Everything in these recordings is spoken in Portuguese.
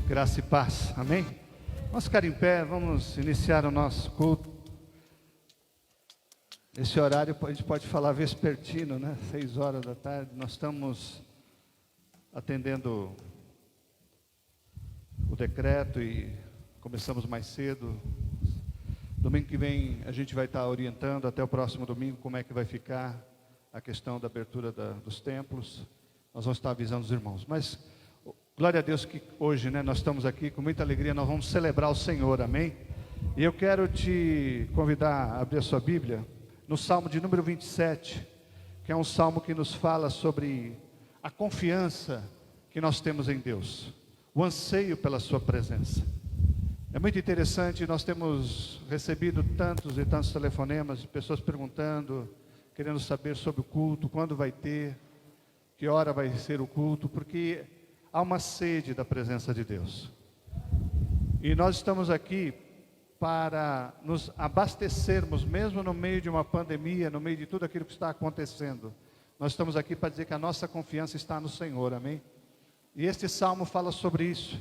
Graça e paz, amém? Vamos ficar em pé, vamos iniciar o nosso culto. Esse horário a gente pode falar vespertino, né? 6 horas da tarde. Nós estamos atendendo o decreto e começamos mais cedo. Domingo que vem a gente vai estar orientando até o próximo domingo como é que vai ficar a questão da abertura dos templos. Nós vamos estar avisando os irmãos, mas glória a Deus que hoje, né, nós estamos aqui com muita alegria, nós vamos celebrar o Senhor, amém? E eu quero te convidar a abrir a sua Bíblia no Salmo de número 27, que é um salmo que nos fala sobre a confiança que nós temos em Deus, o anseio pela sua presença. É muito interessante, nós temos recebido tantos e tantos telefonemas de pessoas perguntando, querendo saber sobre o culto, quando vai ter, que hora vai ser o culto, porque há uma sede da presença de Deus. E nós estamos aqui para nos abastecermos, mesmo no meio de uma pandemia, no meio de tudo aquilo que está acontecendo. Nós estamos aqui para dizer que a nossa confiança está no Senhor, amém? E este salmo fala sobre isso.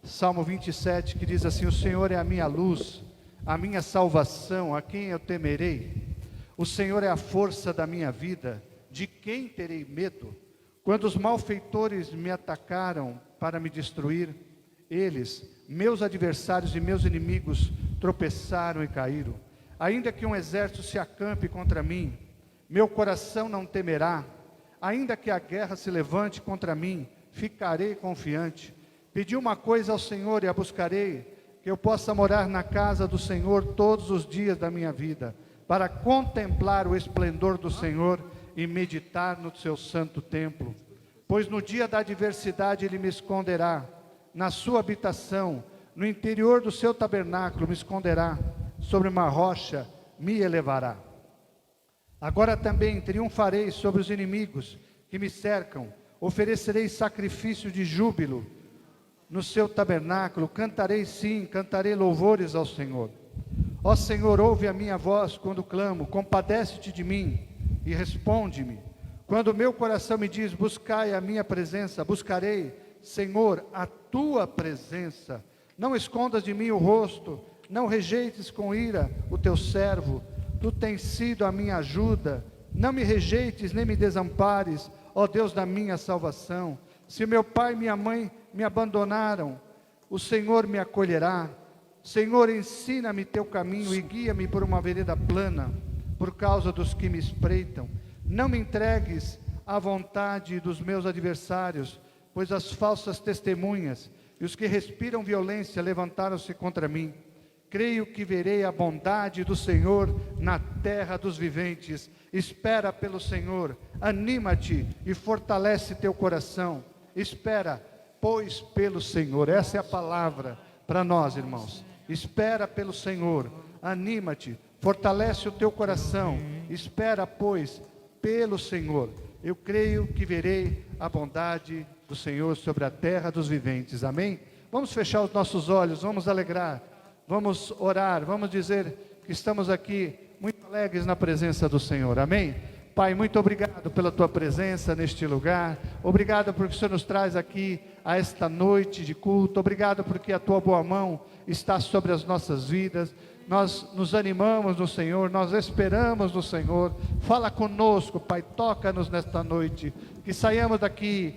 Salmo 27, que diz assim: o Senhor é a minha luz, a minha salvação, a quem eu temerei? O Senhor é a força da minha vida, de quem terei medo? Quando os malfeitores me atacaram para me destruir, eles, meus adversários e meus inimigos, tropeçaram e caíram. Ainda que um exército se acampe contra mim, meu coração não temerá. Ainda que a guerra se levante contra mim, ficarei confiante. Pedi uma coisa ao Senhor e a buscarei, que eu possa morar na casa do Senhor todos os dias da minha vida, para contemplar o esplendor do Senhor e meditar no seu santo templo. Pois no dia da adversidade Ele me esconderá, na sua habitação, no interior do seu tabernáculo me esconderá, sobre uma rocha me elevará. Agora também triunfarei sobre os inimigos que me cercam, oferecerei sacrifício de júbilo no seu tabernáculo, cantarei sim, cantarei louvores ao Senhor. Ó Senhor, ouve a minha voz quando clamo, compadece-te de mim e responde-me. Quando o meu coração me diz, buscai a minha presença, buscarei, Senhor, a tua presença. Não escondas de mim o rosto, não rejeites com ira o teu servo. Tu tens sido a minha ajuda, não me rejeites nem me desampares, ó Deus da minha salvação. Se meu pai e minha mãe me abandonaram, o Senhor me acolherá. Senhor, ensina-me teu caminho e guia-me por uma vereda plana, por causa dos que me espreitam. Não me entregues à vontade dos meus adversários, pois as falsas testemunhas e os que respiram violência levantaram-se contra mim. Creio que verei a bondade do Senhor na terra dos viventes. Espera pelo Senhor, anima-te e fortalece teu coração. Espera, pois, pelo Senhor. Essa é a palavra para nós, irmãos. Espera pelo Senhor, anima-te, fortalece o teu coração. Espera, pois, pelo Senhor. Eu creio que verei a bondade do Senhor sobre a terra dos viventes, amém? Vamos fechar os nossos olhos, vamos alegrar, vamos orar, vamos dizer que estamos aqui muito alegres na presença do Senhor, amém? Pai, muito obrigado pela tua presença neste lugar, obrigado porque o Senhor nos traz aqui a esta noite de culto, obrigado porque a tua boa mão está sobre as nossas vidas. Nós nos animamos no Senhor, nós esperamos no Senhor. Fala conosco, Pai, toca-nos nesta noite, que saiamos daqui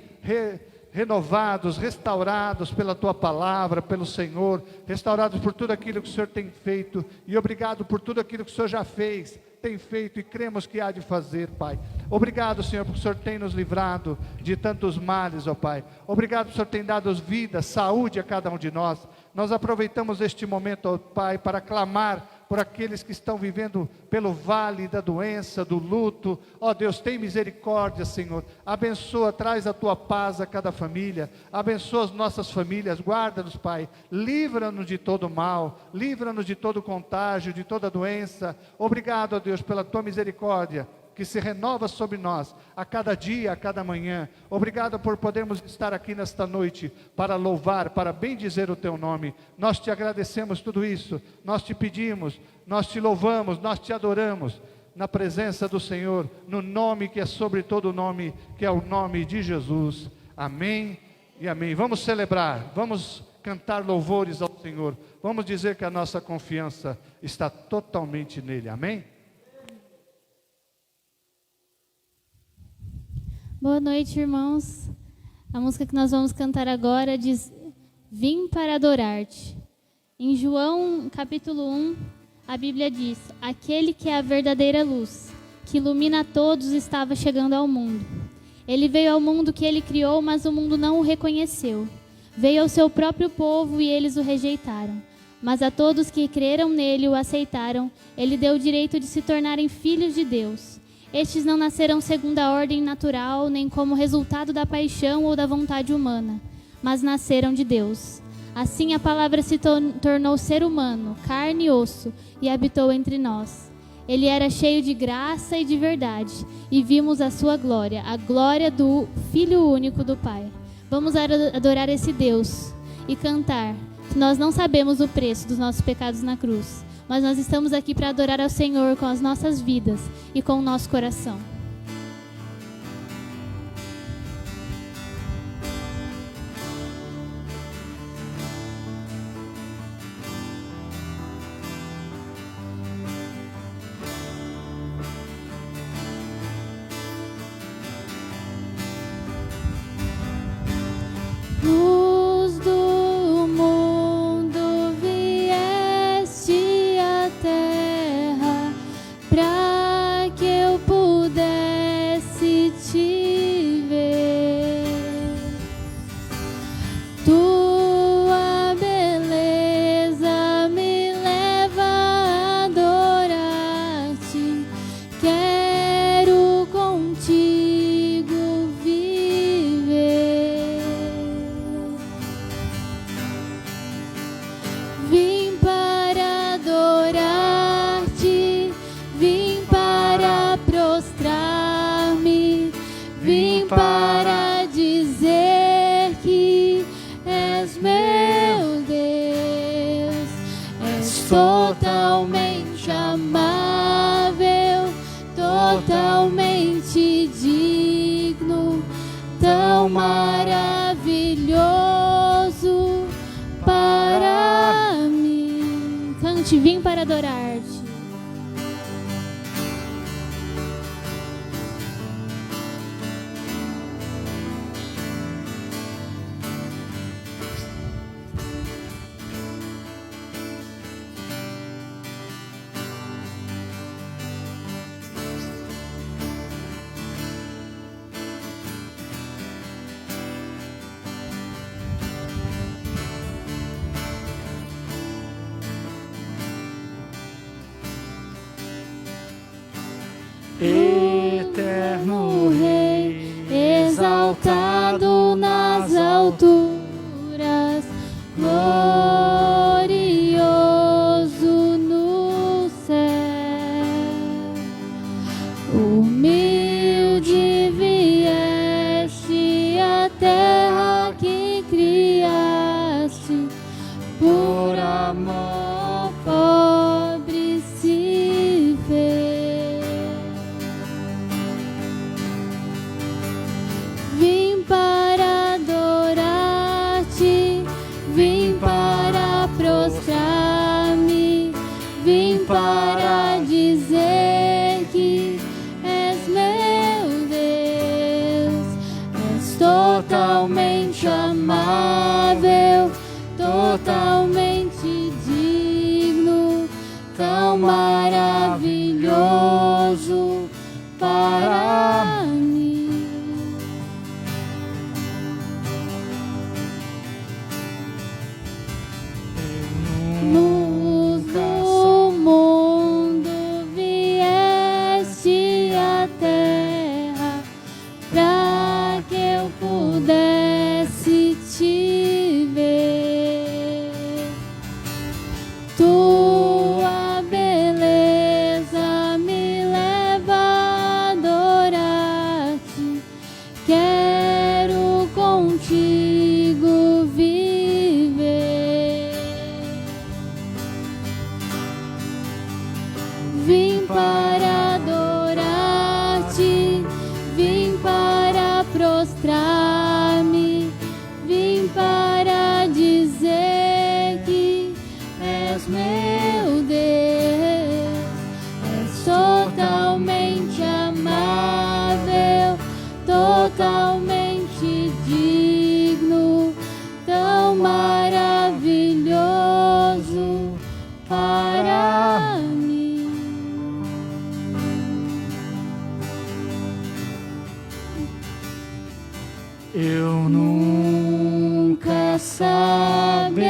renovados, restaurados pela Tua palavra, pelo Senhor, restaurados por tudo aquilo que o Senhor tem feito, e obrigado por tudo aquilo que o Senhor já fez, tem feito e cremos que há de fazer, Pai. Obrigado, Senhor, porque o Senhor tem nos livrado de tantos males, ó Pai. Obrigado porque o Senhor tem dado vida, saúde a cada um de nós. Nós aproveitamos este momento, ó Pai, para clamar por aqueles que estão vivendo pelo vale da doença, do luto. Ó Deus, tem misericórdia, Senhor. Abençoa, traz a tua paz a cada família. Abençoa as nossas famílias, guarda-nos, Pai. Livra-nos de todo mal, livra-nos de todo contágio, de toda doença. Obrigado, ó Deus, pela tua misericórdia, que se renova sobre nós, a cada dia, a cada manhã. Obrigado por podermos estar aqui nesta noite, para louvar, para bendizer o teu nome. Nós te agradecemos tudo isso, nós te pedimos, nós te louvamos, nós te adoramos, na presença do Senhor, no nome que é sobre todo nome, que é o nome de Jesus. Amém e amém. Vamos celebrar, vamos cantar louvores ao Senhor. Vamos dizer que a nossa confiança está totalmente nele. Amém? Boa noite, irmãos. A música que nós vamos cantar agora diz: Vim para adorar-te. Em João, capítulo 1, a Bíblia diz: Aquele que é a verdadeira luz, que ilumina a todos, estava chegando ao mundo. Ele veio ao mundo que ele criou, mas o mundo não o reconheceu. Veio ao seu próprio povo e eles o rejeitaram. Mas a todos que creram nele e o aceitaram, ele deu o direito de se tornarem filhos de Deus. Estes não nasceram segundo a ordem natural, nem como resultado da paixão ou da vontade humana, mas nasceram de Deus. Assim a palavra se tornou ser humano, carne e osso, e habitou entre nós. Ele era cheio de graça e de verdade, e vimos a sua glória, a glória do Filho único do Pai. Vamos adorar esse Deus e cantar que nós não sabemos o preço dos nossos pecados na cruz, mas nós estamos aqui para adorar ao Senhor com as nossas vidas e com o nosso coração. Luz do mundo, vieste à terra para que eu pudesse te ver. Tua beleza me leva a adorar-te. Quero contigo viver. Vim para adorar-te, vim para prostrar-me, vim para dizer que és meu Deus. És totalmente amável, totalmente digno, tão maravilhoso para mim. Cante, vim para adorar-te. Eterno Rei, Exaltado nas alturas, glorioso no céu. Humilde vieste à terra que criaste, por amor pobre se fez. Vim para adorar-te, vim para prostrar-me, vim para dizer que és meu Deus. És totalmente amável, totalmente digno, tão maravilhoso para mim. Luz do mundo, vieste à terra para que eu pudesse te ver. Tua beleza me eu nunca saberei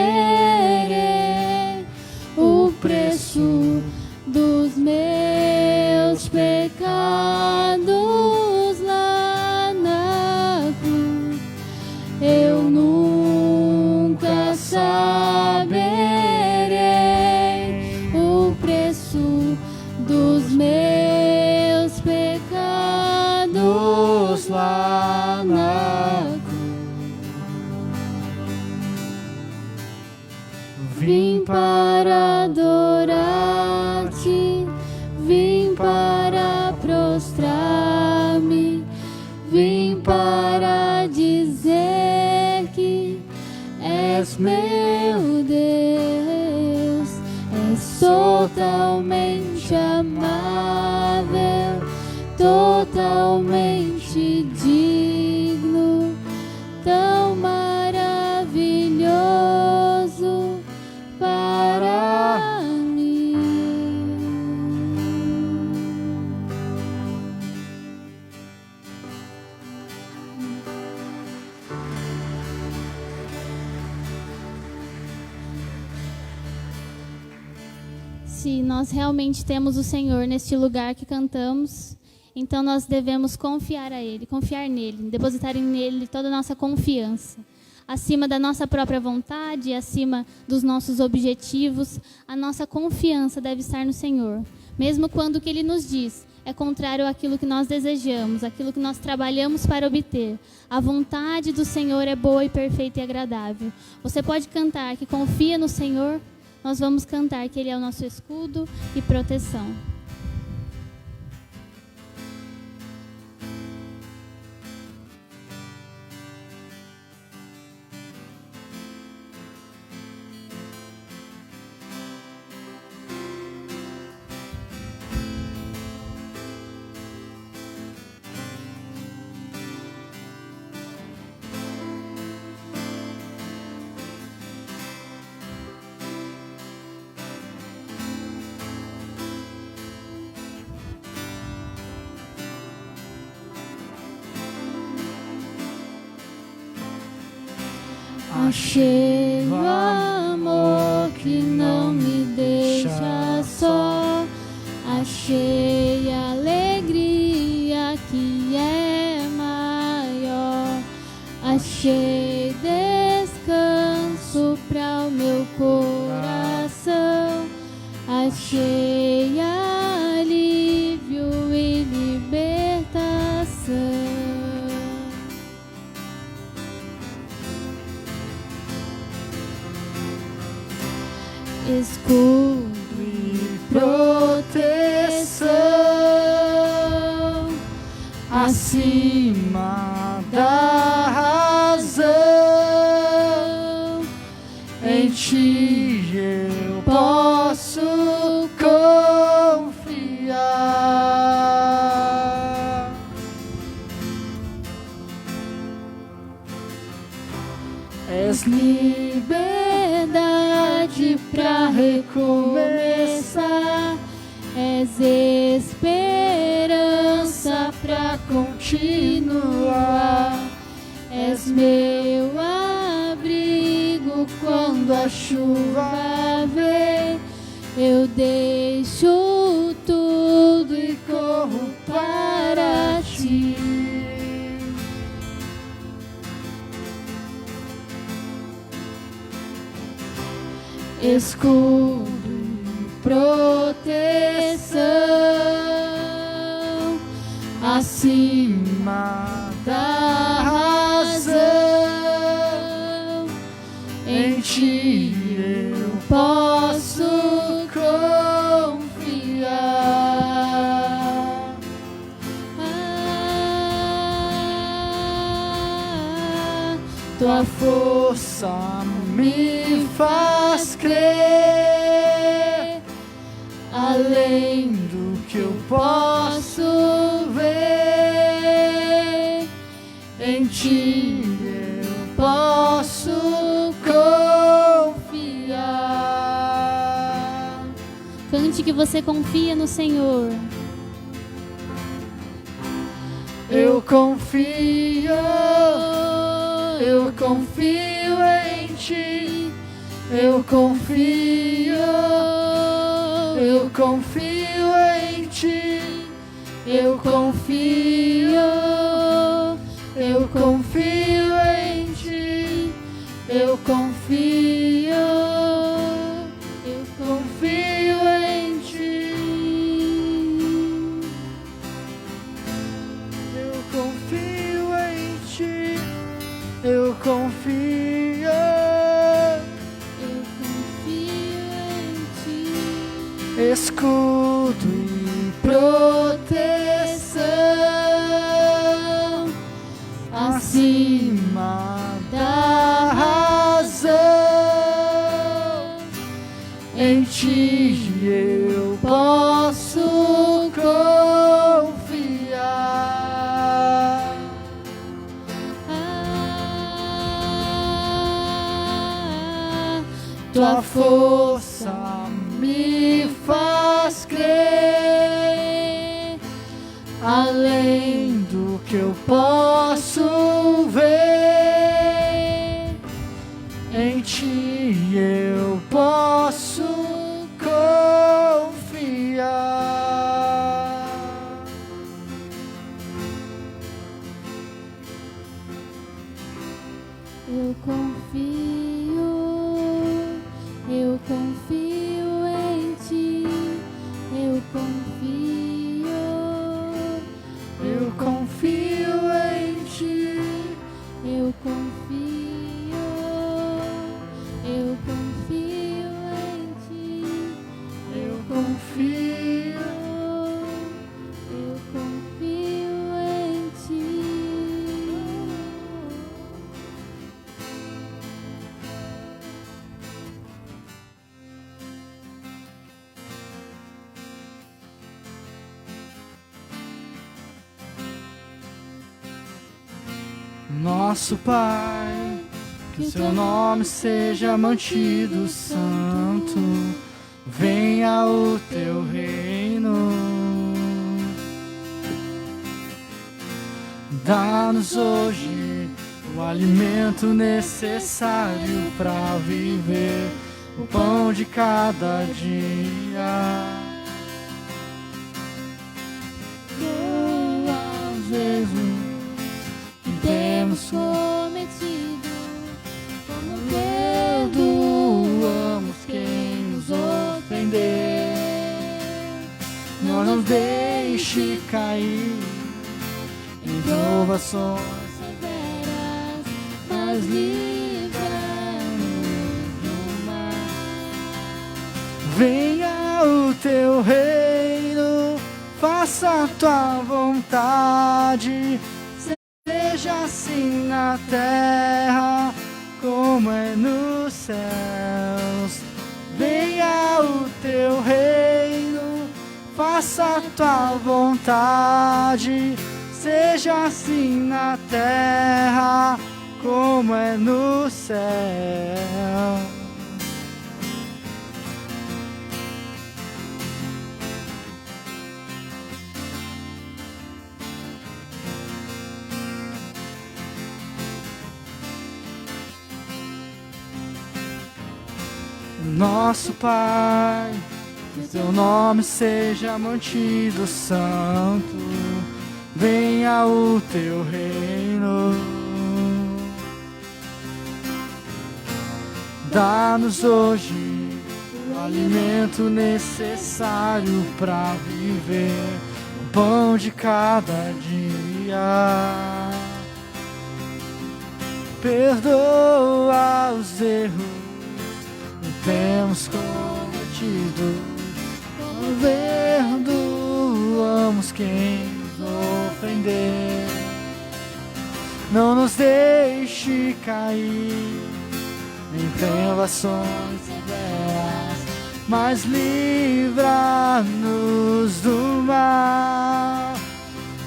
o preço dos meus pecados lá na cruz. Eu nunca saberei o preço dos meus pecados lá na cruz. Vim para adorar-te, vim para prostrar-me, vim para dizer que és meu Deus, és totalmente amável, totalmente digno, tão maravilhoso para mim. Se nós realmente temos o Senhor neste lugar que cantamos, então nós devemos confiar a Ele, confiar nele, depositar nele toda a nossa confiança. Acima da nossa própria vontade, acima dos nossos objetivos, a nossa confiança deve estar no Senhor. Mesmo quando o que Ele nos diz é contrário àquilo que nós desejamos, àquilo que nós trabalhamos para obter. A vontade do Senhor é boa e perfeita e agradável. Você pode cantar que confia no Senhor, nós vamos cantar que Ele é o nosso escudo e proteção. Achei o amor que não me deixa só, achei a alegria que é maior, achei descanso para o meu coração, achei alívio e libertação. Escudo e proteção acima da razão, em ti eu posso confiar. És liberdade pra recomeçar, és esperança pra continuar, és meu abrigo quando a chuva vem, eu deixo tudo e corro para ti. Escudo e proteção acima da razão, em ti eu posso confiar. Tua força me faz crer, além do que eu posso ver, em ti eu posso confiar. Cante que você confia no Senhor. Eu confio. eu confio em ti, eu confio em ti, eu confio em ti, eu confio em ti, eu confio em ti, eu confio em ti. escudo e proteção acima da razão. Em ti eu posso confiar. Tua força me faz crer, além do que eu posso ver. Em ti eu posso confiar. Eu confio em ti, eu confio Eu confio em ti, eu confio em ti, eu confio. eu confio em ti. Nosso Pai, que o seu nome seja mantido santo, venha o teu reino. Dá-nos hoje o alimento necessário para viver, o pão de cada dia. Às vezes temos Cometido, como perdoamos quem nos ofender. Não nos deixe cair em provações severas, mas livra-nos do mal. venha o teu reino, faça a tua vontade, seja assim na terra como é nos céus. Venha o teu reino, faça a tua vontade, seja assim na terra como é no céu. Nosso Pai, que teu nome seja mantido santo, venha o teu reino. Dá-nos hoje o alimento necessário para viver, o pão de cada dia. Perdoa os erros que temos cometido, perdoamos quem nos ofender. Não nos deixe cair em tentações severas, mas livra-nos do mal.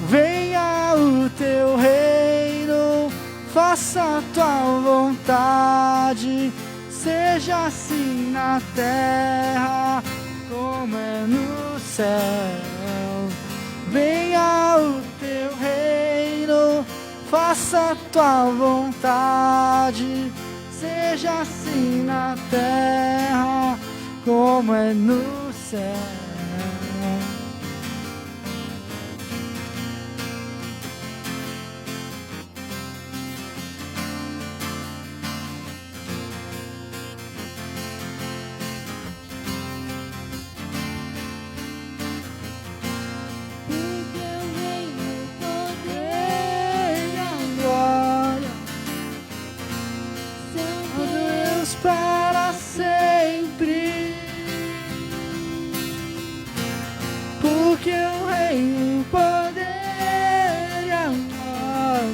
Venha o teu reino, faça a tua vontade, seja assim na terra como é no céu. Venha o teu reino, faça tua vontade, seja assim na terra como é no céu. Para sempre, porque o reino, o poder e a glória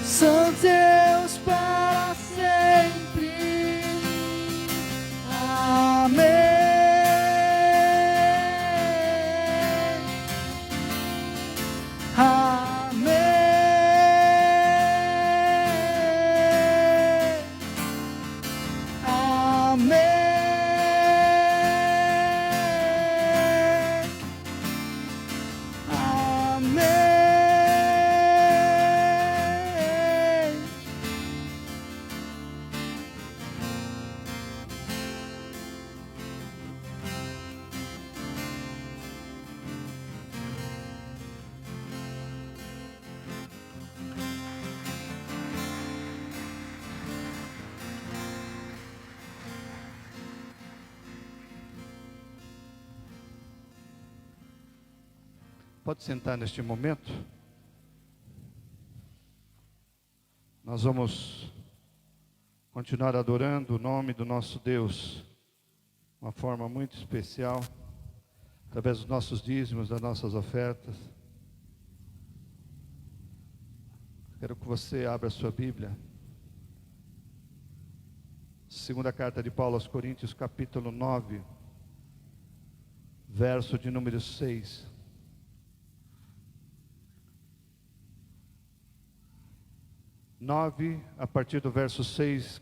são teus para sempre. Amém. Pode sentar neste momento. Nós vamos continuar adorando o nome do nosso Deus, de uma forma muito especial, através dos nossos dízimos, das nossas ofertas. Quero que você abra a sua Bíblia. Segunda carta de Paulo aos Coríntios, capítulo 9, verso de número 6. 9, a partir do verso 6,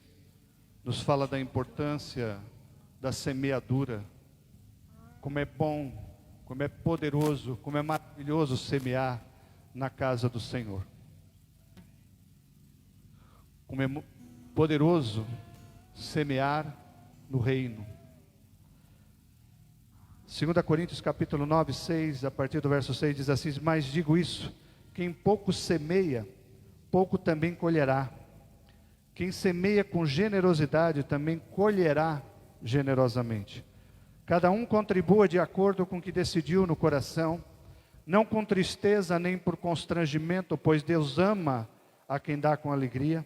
nos fala da importância da semeadura. Como é bom, como é poderoso, como é maravilhoso semear na casa do Senhor. Como é poderoso semear no reino. 2 Coríntios capítulo 9, 6, a partir do verso 6, diz assim: mas digo isso, quem pouco semeia, pouco também colherá. Quem semeia com generosidade também colherá generosamente. Cada um contribua de acordo com o que decidiu no coração, não com tristeza nem por constrangimento, pois Deus ama a quem dá com alegria.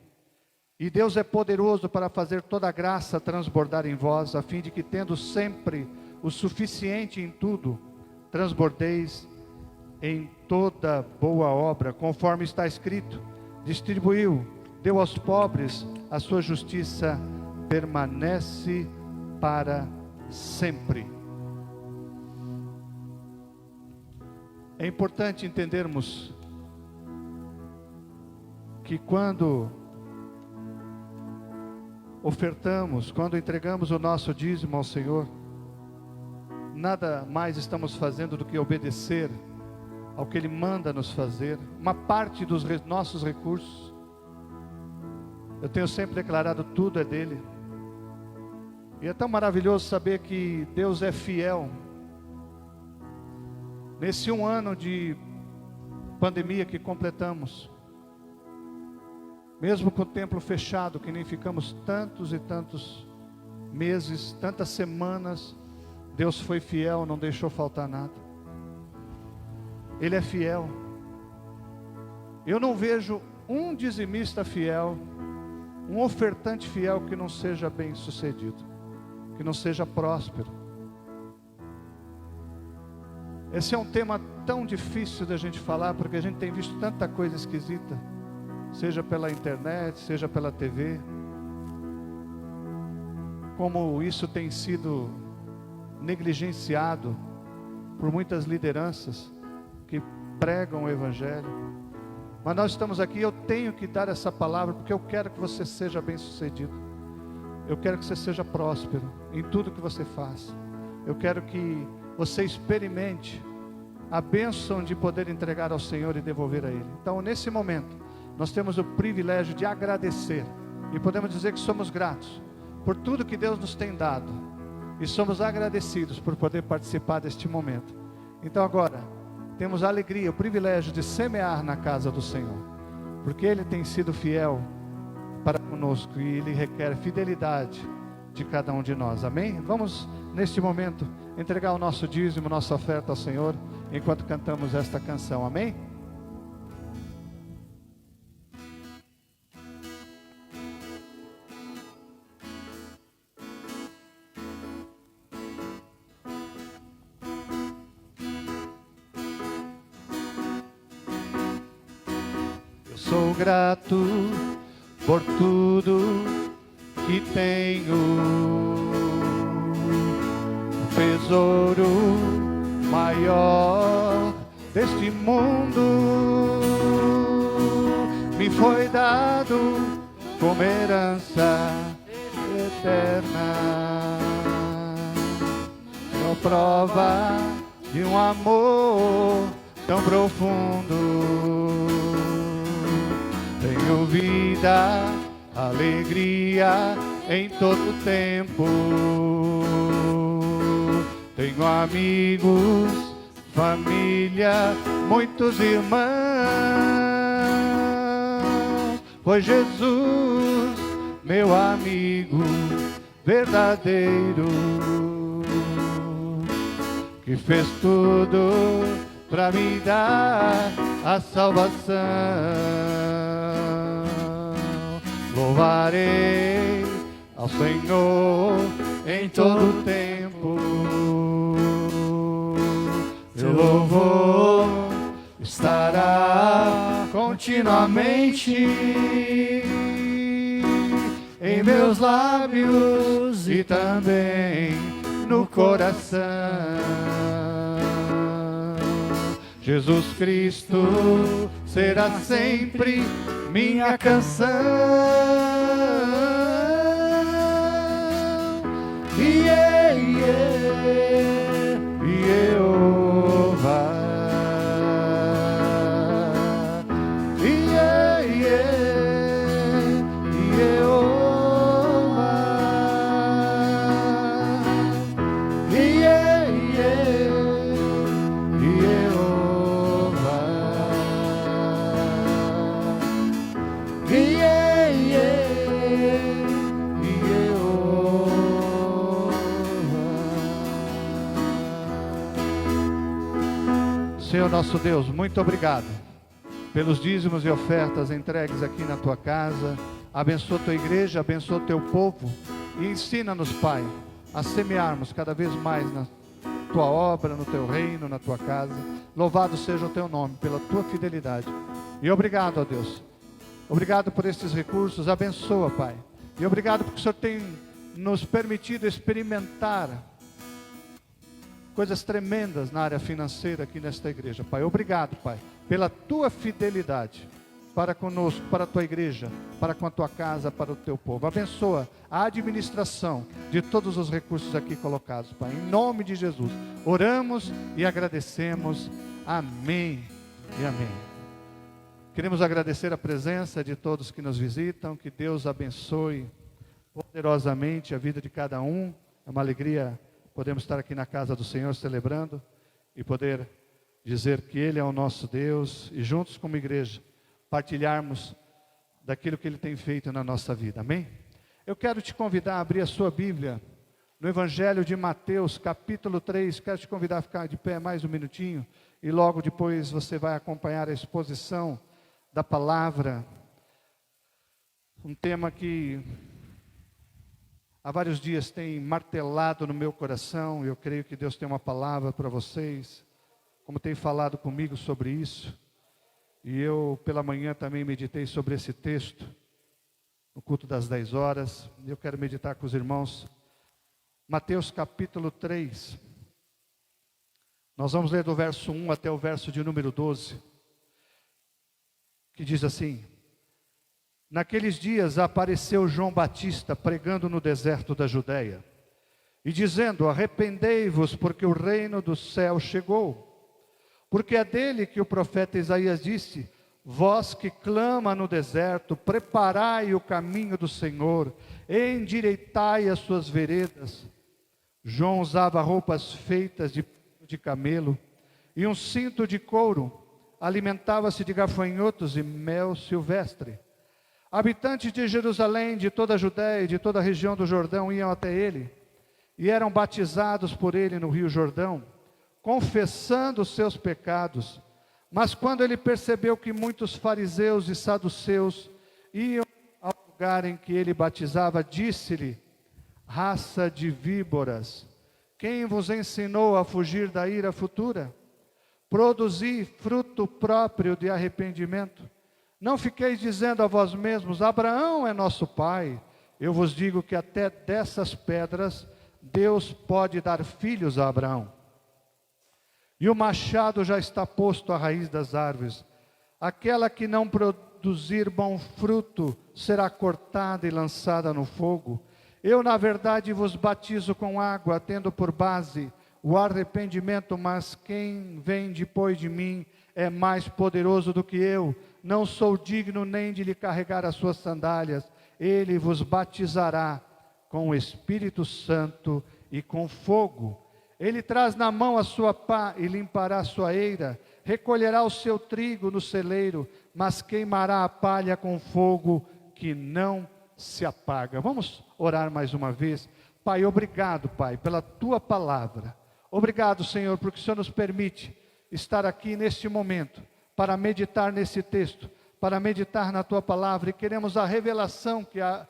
E Deus é poderoso para fazer toda a graça transbordar em vós, a fim de que, tendo sempre o suficiente em tudo, transbordeis em toda boa obra, conforme está escrito: distribuiu, deu aos pobres, a sua justiça permanece para sempre. É importante entendermos que quando ofertamos, quando entregamos o nosso dízimo ao Senhor, nada mais estamos fazendo do que obedecer ao que Ele manda nos fazer. Uma parte dos nossos recursos, eu tenho sempre declarado, tudo é dele. E é tão maravilhoso saber que Deus é fiel. Nesse 1 ano de pandemia que completamos, mesmo com o templo fechado, que nem ficamos tantos e tantos meses, tantas semanas, Deus foi fiel, não deixou faltar nada. Ele é fiel. Eu não vejo um dizimista fiel, um ofertante fiel que não seja bem sucedido, que não seja próspero. Esse é um tema tão difícil da gente falar, porque a gente tem visto tanta coisa esquisita, seja pela internet, seja pela TV, como isso tem sido negligenciado por muitas lideranças que pregam o Evangelho. Mas nós estamos aqui, eu tenho que dar essa palavra, porque eu quero que você seja bem sucedido. Eu quero que você seja próspero em tudo que você faz. Eu quero que você experimente a bênção de poder entregar ao Senhor e devolver a Ele. Então, nesse momento, nós temos o privilégio de agradecer, e podemos dizer que somos gratos por tudo que Deus nos tem dado, e somos agradecidos por poder participar deste momento. Então agora, temos a alegria, o privilégio de semear na casa do Senhor, porque Ele tem sido fiel para conosco, e Ele requer fidelidade de cada um de nós, amém? Vamos neste momento entregar o nosso dízimo, nossa oferta ao Senhor, enquanto cantamos esta canção, amém? Eu sou grato por tudo que tenho, o tesouro maior deste mundo me foi dado como herança eterna, é a prova de um amor tão profundo. Tenho vida, alegria em todo tempo. Tenho amigos, família, muitos irmãos. Pois Jesus, meu amigo verdadeiro, que fez tudo para me dar a salvação. Louvarei ao Senhor em todo tempo. Meu louvor estará continuamente em meus lábios e também no coração. Jesus Cristo será sempre minha canção. Jeová. Senhor nosso Deus, muito obrigado pelos dízimos e ofertas entregues aqui na tua casa. Abençoa a tua igreja, abençoa o teu povo e ensina-nos, Pai, a semearmos cada vez mais na tua obra, no teu reino, na tua casa. Louvado seja o teu nome pela tua fidelidade. E obrigado, ó Deus. Obrigado por estes recursos. Abençoa, Pai. E obrigado porque o Senhor tem nos permitido experimentar coisas tremendas na área financeira aqui nesta igreja, Pai. Obrigado, Pai, pela tua fidelidade para conosco, para a tua igreja, para com a tua casa, para o teu povo. Abençoa a administração de todos os recursos aqui colocados, Pai. Em nome de Jesus, oramos e agradecemos. Amém e amém. Queremos agradecer a presença de todos que nos visitam. Que Deus abençoe poderosamente a vida de cada um. É uma alegria podemos estar aqui na casa do Senhor celebrando e poder dizer que Ele é o nosso Deus e juntos como igreja partilharmos daquilo que Ele tem feito na nossa vida, amém? Eu quero te convidar a abrir a sua Bíblia no Evangelho de Mateus, capítulo 3, quero te convidar a ficar de pé mais um minutinho e logo depois você vai acompanhar a exposição da palavra, um tema que há vários dias tem martelado no meu coração, e eu creio que Deus tem uma palavra para vocês, como tem falado comigo sobre isso. E eu pela manhã também meditei sobre esse texto, no culto das 10 horas, e eu quero meditar com os irmãos. Mateus capítulo 3, nós vamos ler do verso 1 até o verso de número 12, que diz assim: Naqueles dias apareceu João Batista pregando no deserto da Judeia e dizendo: arrependei-vos, porque o reino do céu chegou. Porque é dele que o profeta Isaías disse: vós que clama no deserto, preparai o caminho do Senhor, endireitai as suas veredas. João usava roupas feitas de camelo e um cinto de couro, alimentava-se de gafanhotos e mel silvestre. Habitantes de Jerusalém, de toda a Judéia e de toda a região do Jordão iam até ele, e eram batizados por ele no rio Jordão, confessando os seus pecados. Mas quando ele percebeu que muitos fariseus e saduceus iam ao lugar em que ele batizava, disse-lhe: raça de víboras, quem vos ensinou a fugir da ira futura? Produzi fruto próprio de arrependimento. Não fiqueis dizendo a vós mesmos: Abraão é nosso pai. Eu vos digo que até dessas pedras Deus pode dar filhos a Abraão. E o machado já está posto à raiz das árvores. Aquela que não produzir bom fruto será cortada e lançada no fogo. Eu, na verdade, vos batizo com água, tendo por base o arrependimento, mas quem vem depois de mim é mais poderoso do que eu. Não sou digno nem de lhe carregar as suas sandálias. Ele vos batizará com o Espírito Santo e com fogo. Ele traz na mão a sua pá e limpará a sua eira, recolherá o seu trigo no celeiro, mas queimará a palha com fogo que não se apaga. Vamos orar mais uma vez. Pai, obrigado, Pai, pela tua palavra. Obrigado, Senhor, porque o Senhor nos permite estar aqui neste momento, para meditar nesse texto, para meditar na tua palavra, e queremos a revelação que há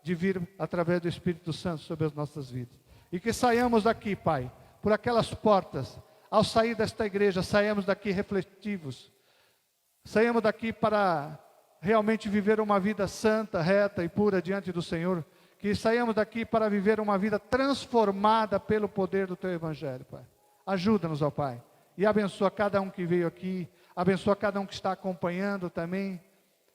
de vir através do Espírito Santo sobre as nossas vidas. E que saiamos daqui, Pai, por aquelas portas, ao sair desta igreja, saímos daqui refletivos, saímos daqui para realmente viver uma vida santa, reta e pura diante do Senhor, que saímos daqui para viver uma vida transformada pelo poder do Teu Evangelho, Pai. Ajuda-nos, ó Pai, e abençoa cada um que veio aqui, abençoa cada um que está acompanhando também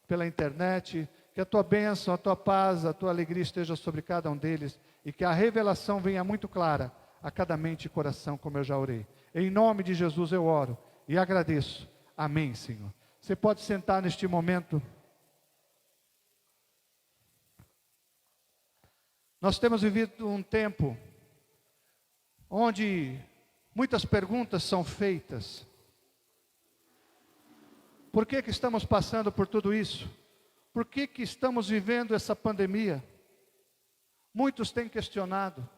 pela internet, que a Tua bênção, a Tua paz, a Tua alegria esteja sobre cada um deles, e que a revelação venha muito clara a cada mente e coração, como eu já orei. Em nome de Jesus eu oro e agradeço. Amém, Senhor. Você pode sentar neste momento. Nós temos vivido um tempo onde muitas perguntas são feitas. Por que estamos passando por tudo isso? Por que estamos vivendo essa pandemia? Muitos têm questionado.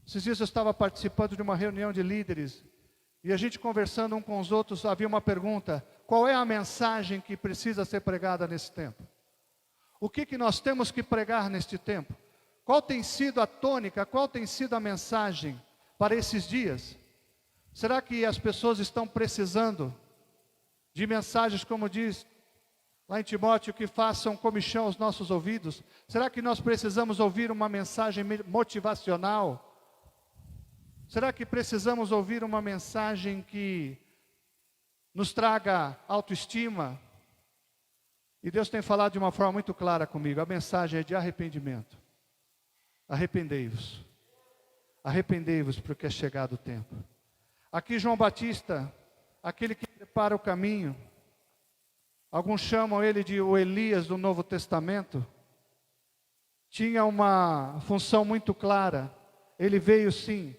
Esses dias eu estava participando de uma reunião de líderes, e a gente conversando um com os outros, havia uma pergunta: qual é a mensagem que precisa ser pregada nesse tempo? O que nós temos que pregar neste tempo? Qual tem sido a tônica, qual tem sido a mensagem para esses dias? Será que as pessoas estão precisando de mensagens, como diz lá em Timóteo, que façam comichão aos nossos ouvidos? Será que nós precisamos ouvir uma mensagem motivacional? Será que precisamos ouvir uma mensagem que nos traga autoestima? E Deus tem falado de uma forma muito clara comigo. A mensagem é de arrependimento. Arrependei-vos. Arrependei-vos, porque é chegado o tempo. Aqui João Batista, aquele que prepara o caminho. Alguns chamam ele de o Elias do Novo Testamento. Tinha uma função muito clara. Ele veio sim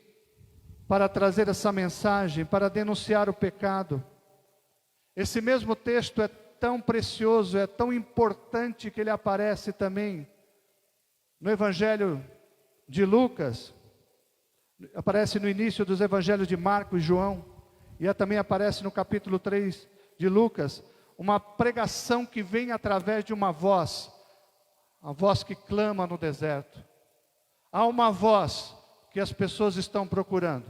para trazer essa mensagem, para denunciar o pecado. Esse mesmo texto é tão precioso, é tão importante, que ele aparece também no Evangelho de Lucas, aparece no início dos Evangelhos de Marcos e João, e também aparece no capítulo 3 de Lucas, uma pregação que vem através de uma voz, a voz que clama no deserto. Há uma voz que as pessoas estão procurando.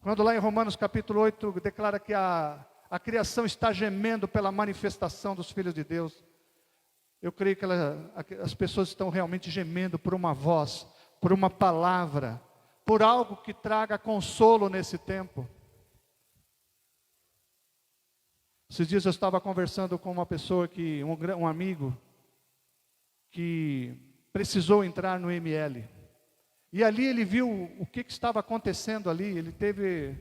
Quando lá em Romanos capítulo 8 declara que a criação está gemendo pela manifestação dos filhos de Deus, eu creio que as pessoas estão realmente gemendo por uma voz, por uma palavra, por algo que traga consolo nesse tempo. Esses dias eu estava conversando com uma pessoa, um amigo, que precisou entrar no ML. E ali ele viu o que estava acontecendo ali. Ele teve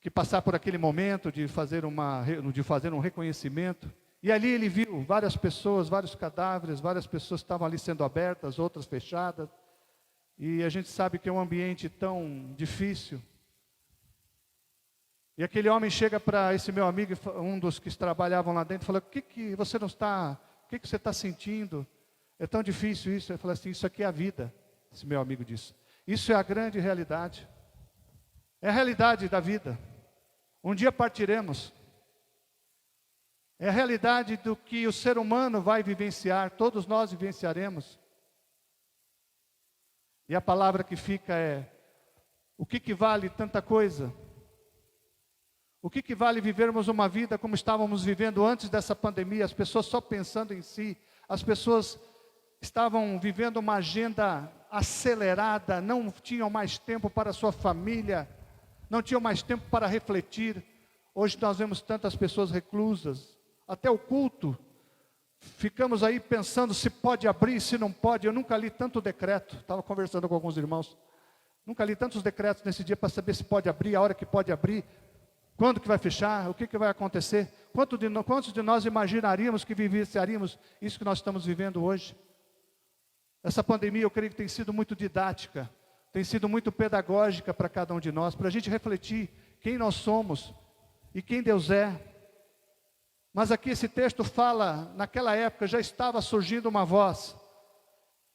que passar por aquele momento de fazer um reconhecimento. E ali ele viu várias pessoas, vários cadáveres, várias pessoas estavam ali sendo abertas, outras fechadas. E a gente sabe que é um ambiente tão difícil. E aquele homem chega para esse meu amigo, um dos que trabalhavam lá dentro, e fala: o que você não está, o que você está sentindo? É tão difícil isso. Ele falou assim: isso aqui é a vida. Esse meu amigo disse: isso é a grande realidade. É a realidade da vida. Um dia partiremos. É a realidade do que o ser humano vai vivenciar. Todos nós vivenciaremos. E a palavra que fica é: o que vale tanta coisa? O que vale vivermos uma vida como estávamos vivendo antes dessa pandemia? As pessoas só pensando em si. As pessoas estavam vivendo uma agenda acelerada, não tinham mais tempo para a sua família, não tinham mais tempo para refletir. Hoje nós vemos tantas pessoas reclusas, até o culto, ficamos aí pensando se pode abrir, se não pode. Eu nunca li tanto decreto, estava conversando com alguns irmãos, nunca li tantos decretos nesse dia para saber se pode abrir, a hora que pode abrir, quando que vai fechar, o que vai acontecer. Quantos de nós imaginaríamos que vivenciaríamos isso que nós estamos vivendo hoje? Essa pandemia, eu creio que tem sido muito didática, tem sido muito pedagógica para cada um de nós, para a gente refletir quem nós somos e quem Deus é. Mas aqui esse texto fala, naquela época já estava surgindo uma voz,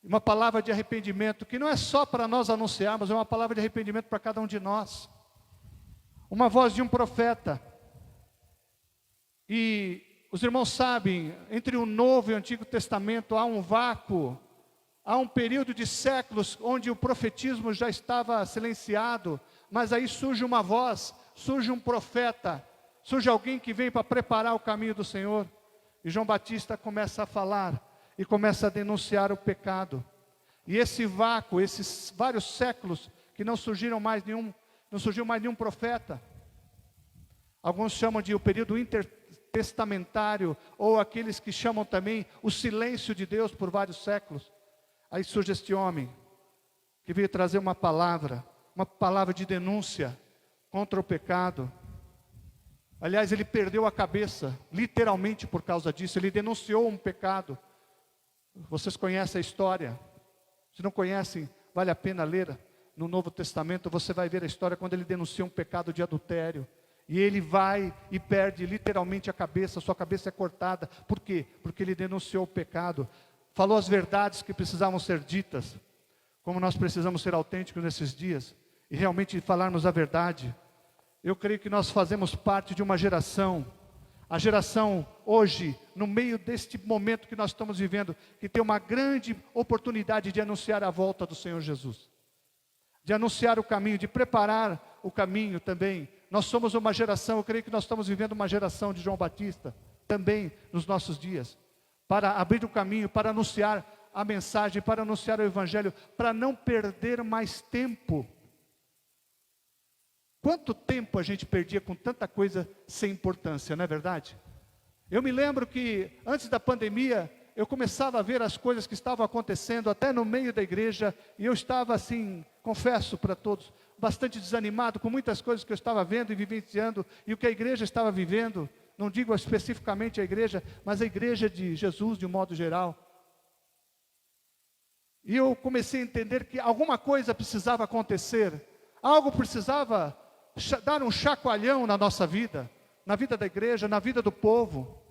uma palavra de arrependimento, que não é só para nós anunciarmos, é uma palavra de arrependimento para cada um de nós. Uma voz de um profeta. E os irmãos sabem, entre o Novo e o Antigo Testamento há um vácuo, há um período de séculos onde o profetismo já estava silenciado, mas aí surge uma voz, surge um profeta, surge alguém que vem para preparar o caminho do Senhor. E João Batista começa a falar e começa a denunciar o pecado. E esse vácuo, esses vários séculos que não surgiu mais nenhum profeta. Alguns chamam de o período intertestamentário, ou aqueles que chamam também o silêncio de Deus por vários séculos. Aí surge este homem, que veio trazer uma palavra de denúncia contra o pecado. Aliás, ele perdeu a cabeça, literalmente por causa disso. Ele denunciou um pecado. Vocês conhecem a história? Se não conhecem, vale a pena ler. No Novo Testamento você vai ver a história quando ele denuncia um pecado de adultério. E ele vai e perde literalmente a cabeça, sua cabeça é cortada. Por quê? Porque ele denunciou o pecado. Falou as verdades que precisavam ser ditas. Como nós precisamos ser autênticos nesses dias e realmente falarmos a verdade. Eu creio que nós fazemos parte de uma geração, a geração hoje, no meio deste momento que nós estamos vivendo, que tem uma grande oportunidade de anunciar a volta do Senhor Jesus, de anunciar o caminho, de preparar o caminho também. Nós somos uma geração, eu creio que nós estamos vivendo uma geração de João Batista, também nos nossos dias, para abrir o caminho, para anunciar a mensagem, para anunciar o Evangelho, para não perder mais tempo. Quanto tempo a gente perdia com tanta coisa sem importância, não é verdade? Eu me lembro que antes da pandemia, eu começava a ver as coisas que estavam acontecendo até no meio da igreja, e eu estava assim, confesso para todos, bastante desanimado com muitas coisas que eu estava vendo e vivenciando, e o que a igreja estava vivendo. Não digo especificamente a igreja, mas a igreja de Jesus de um modo geral. E eu comecei a entender que alguma coisa precisava acontecer, algo precisava dar um chacoalhão na nossa vida, na vida da igreja, na vida do povo.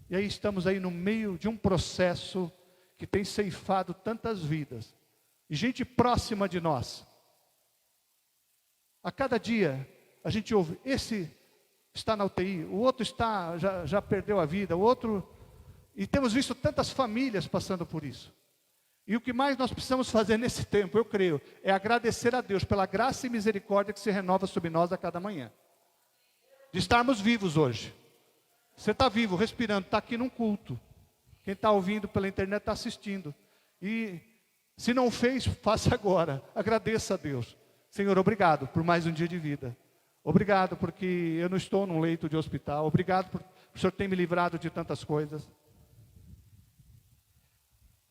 E aí estamos aí no meio de um processo que tem ceifado tantas vidas, e gente próxima de nós. A cada dia a gente ouve, esse está na UTI, o outro já perdeu a vida, o outro... E temos visto tantas famílias passando por isso. E o que mais nós precisamos fazer nesse tempo, eu creio, é agradecer a Deus pela graça e misericórdia que se renova sobre nós a cada manhã. De estarmos vivos hoje. Você está vivo, respirando, está aqui num culto. Quem está ouvindo pela internet está assistindo. E se não fez, faça agora. Agradeça a Deus. Senhor, obrigado por mais um dia de vida. Obrigado porque eu não estou num leito de hospital. Obrigado por o Senhor ter me livrado de tantas coisas.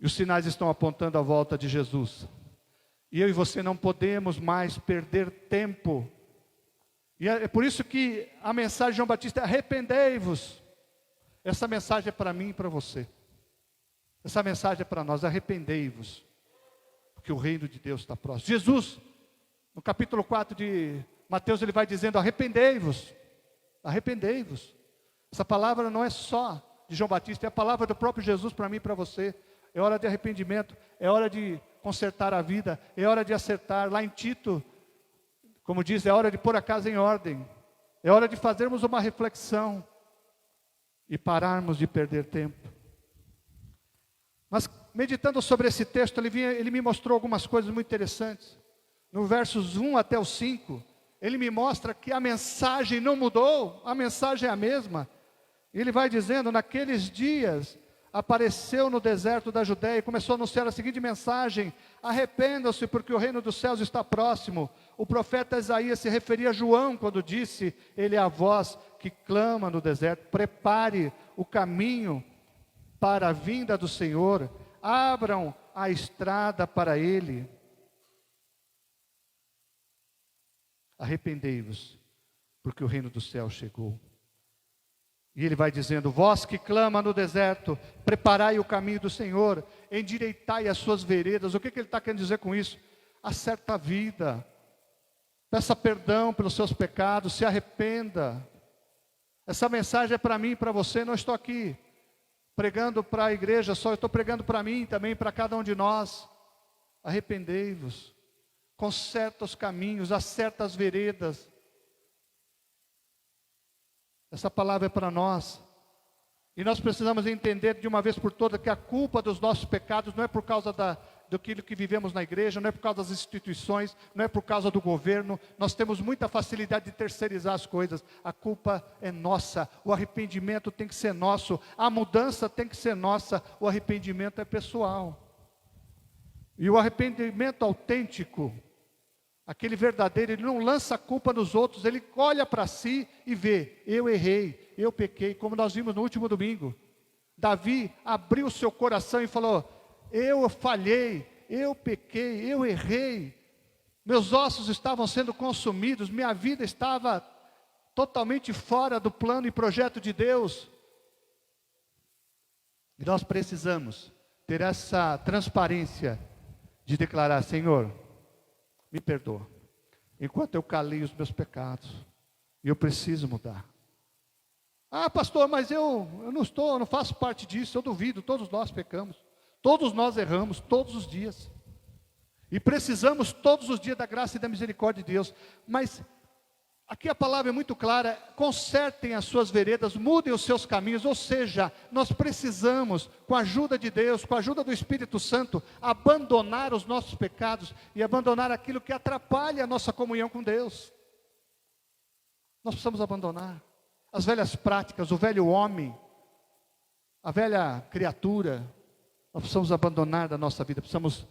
E os sinais estão apontando a volta de Jesus. E eu e você não podemos mais perder tempo. E é por isso que a mensagem de João Batista é: arrependei-vos. Essa mensagem é para mim e para você. Essa mensagem é para nós: arrependei-vos, porque o reino de Deus está próximo. Jesus, no capítulo 4 de Mateus, ele vai dizendo: arrependei-vos, arrependei-vos. Essa palavra não é só de João Batista, é a palavra do próprio Jesus para mim e para você. É hora de arrependimento, é hora de consertar a vida, é hora de acertar. Lá em Tito, como diz, é hora de pôr a casa em ordem, é hora de fazermos uma reflexão e pararmos de perder tempo. Mas meditando sobre esse texto, ele me mostrou algumas coisas muito interessantes. No versos 1 até o 5, ele me mostra que a mensagem não mudou, a mensagem é a mesma. Ele vai dizendo: naqueles dias apareceu no deserto da Judéia e começou a anunciar a seguinte mensagem: arrependam-se, porque o reino dos céus está próximo. O profeta Isaías se referia a João quando disse: ele é a voz que clama no deserto, prepare o caminho para a vinda do Senhor, abram a estrada para ele. Arrependei-vos, porque o reino do céu chegou. E ele vai dizendo: vós que clama no deserto, preparai o caminho do Senhor, endireitai as suas veredas. O que ele está querendo dizer com isso? Acerta a vida, peça perdão pelos seus pecados, se arrependa. Essa mensagem é para mim e para você. Não estou aqui pregando para a igreja só, eu estou pregando para mim também, para cada um de nós. Arrependei-vos, conserta os caminhos, acerta as veredas. Essa palavra é para nós. E nós precisamos entender de uma vez por todas que a culpa dos nossos pecados não é por causa daquilo que vivemos na igreja, não é por causa das instituições, não é por causa do governo. Nós temos muita facilidade de terceirizar as coisas. A culpa é nossa, o arrependimento tem que ser nosso, a mudança tem que ser nossa, o arrependimento é pessoal. E o arrependimento autêntico, aquele verdadeiro, ele não lança a culpa nos outros, ele olha para si e vê: eu errei, eu pequei, como nós vimos no último domingo. Davi abriu seu coração e falou: eu falhei, eu pequei, eu errei, meus ossos estavam sendo consumidos, minha vida estava totalmente fora do plano e projeto de Deus. E nós precisamos ter essa transparência de declarar: Senhor, me perdoa, enquanto eu calei os meus pecados, e eu preciso mudar. Ah, pastor, mas eu não faço parte disso. Eu duvido, todos nós pecamos, todos nós erramos, todos os dias, e precisamos todos os dias da graça e da misericórdia de Deus. Mas aqui a palavra é muito clara: consertem as suas veredas, mudem os seus caminhos. Ou seja, nós precisamos, com a ajuda de Deus, com a ajuda do Espírito Santo, abandonar os nossos pecados e abandonar aquilo que atrapalha a nossa comunhão com Deus. Nós precisamos abandonar as velhas práticas, o velho homem, a velha criatura. Nós precisamos abandonar da nossa vida, precisamos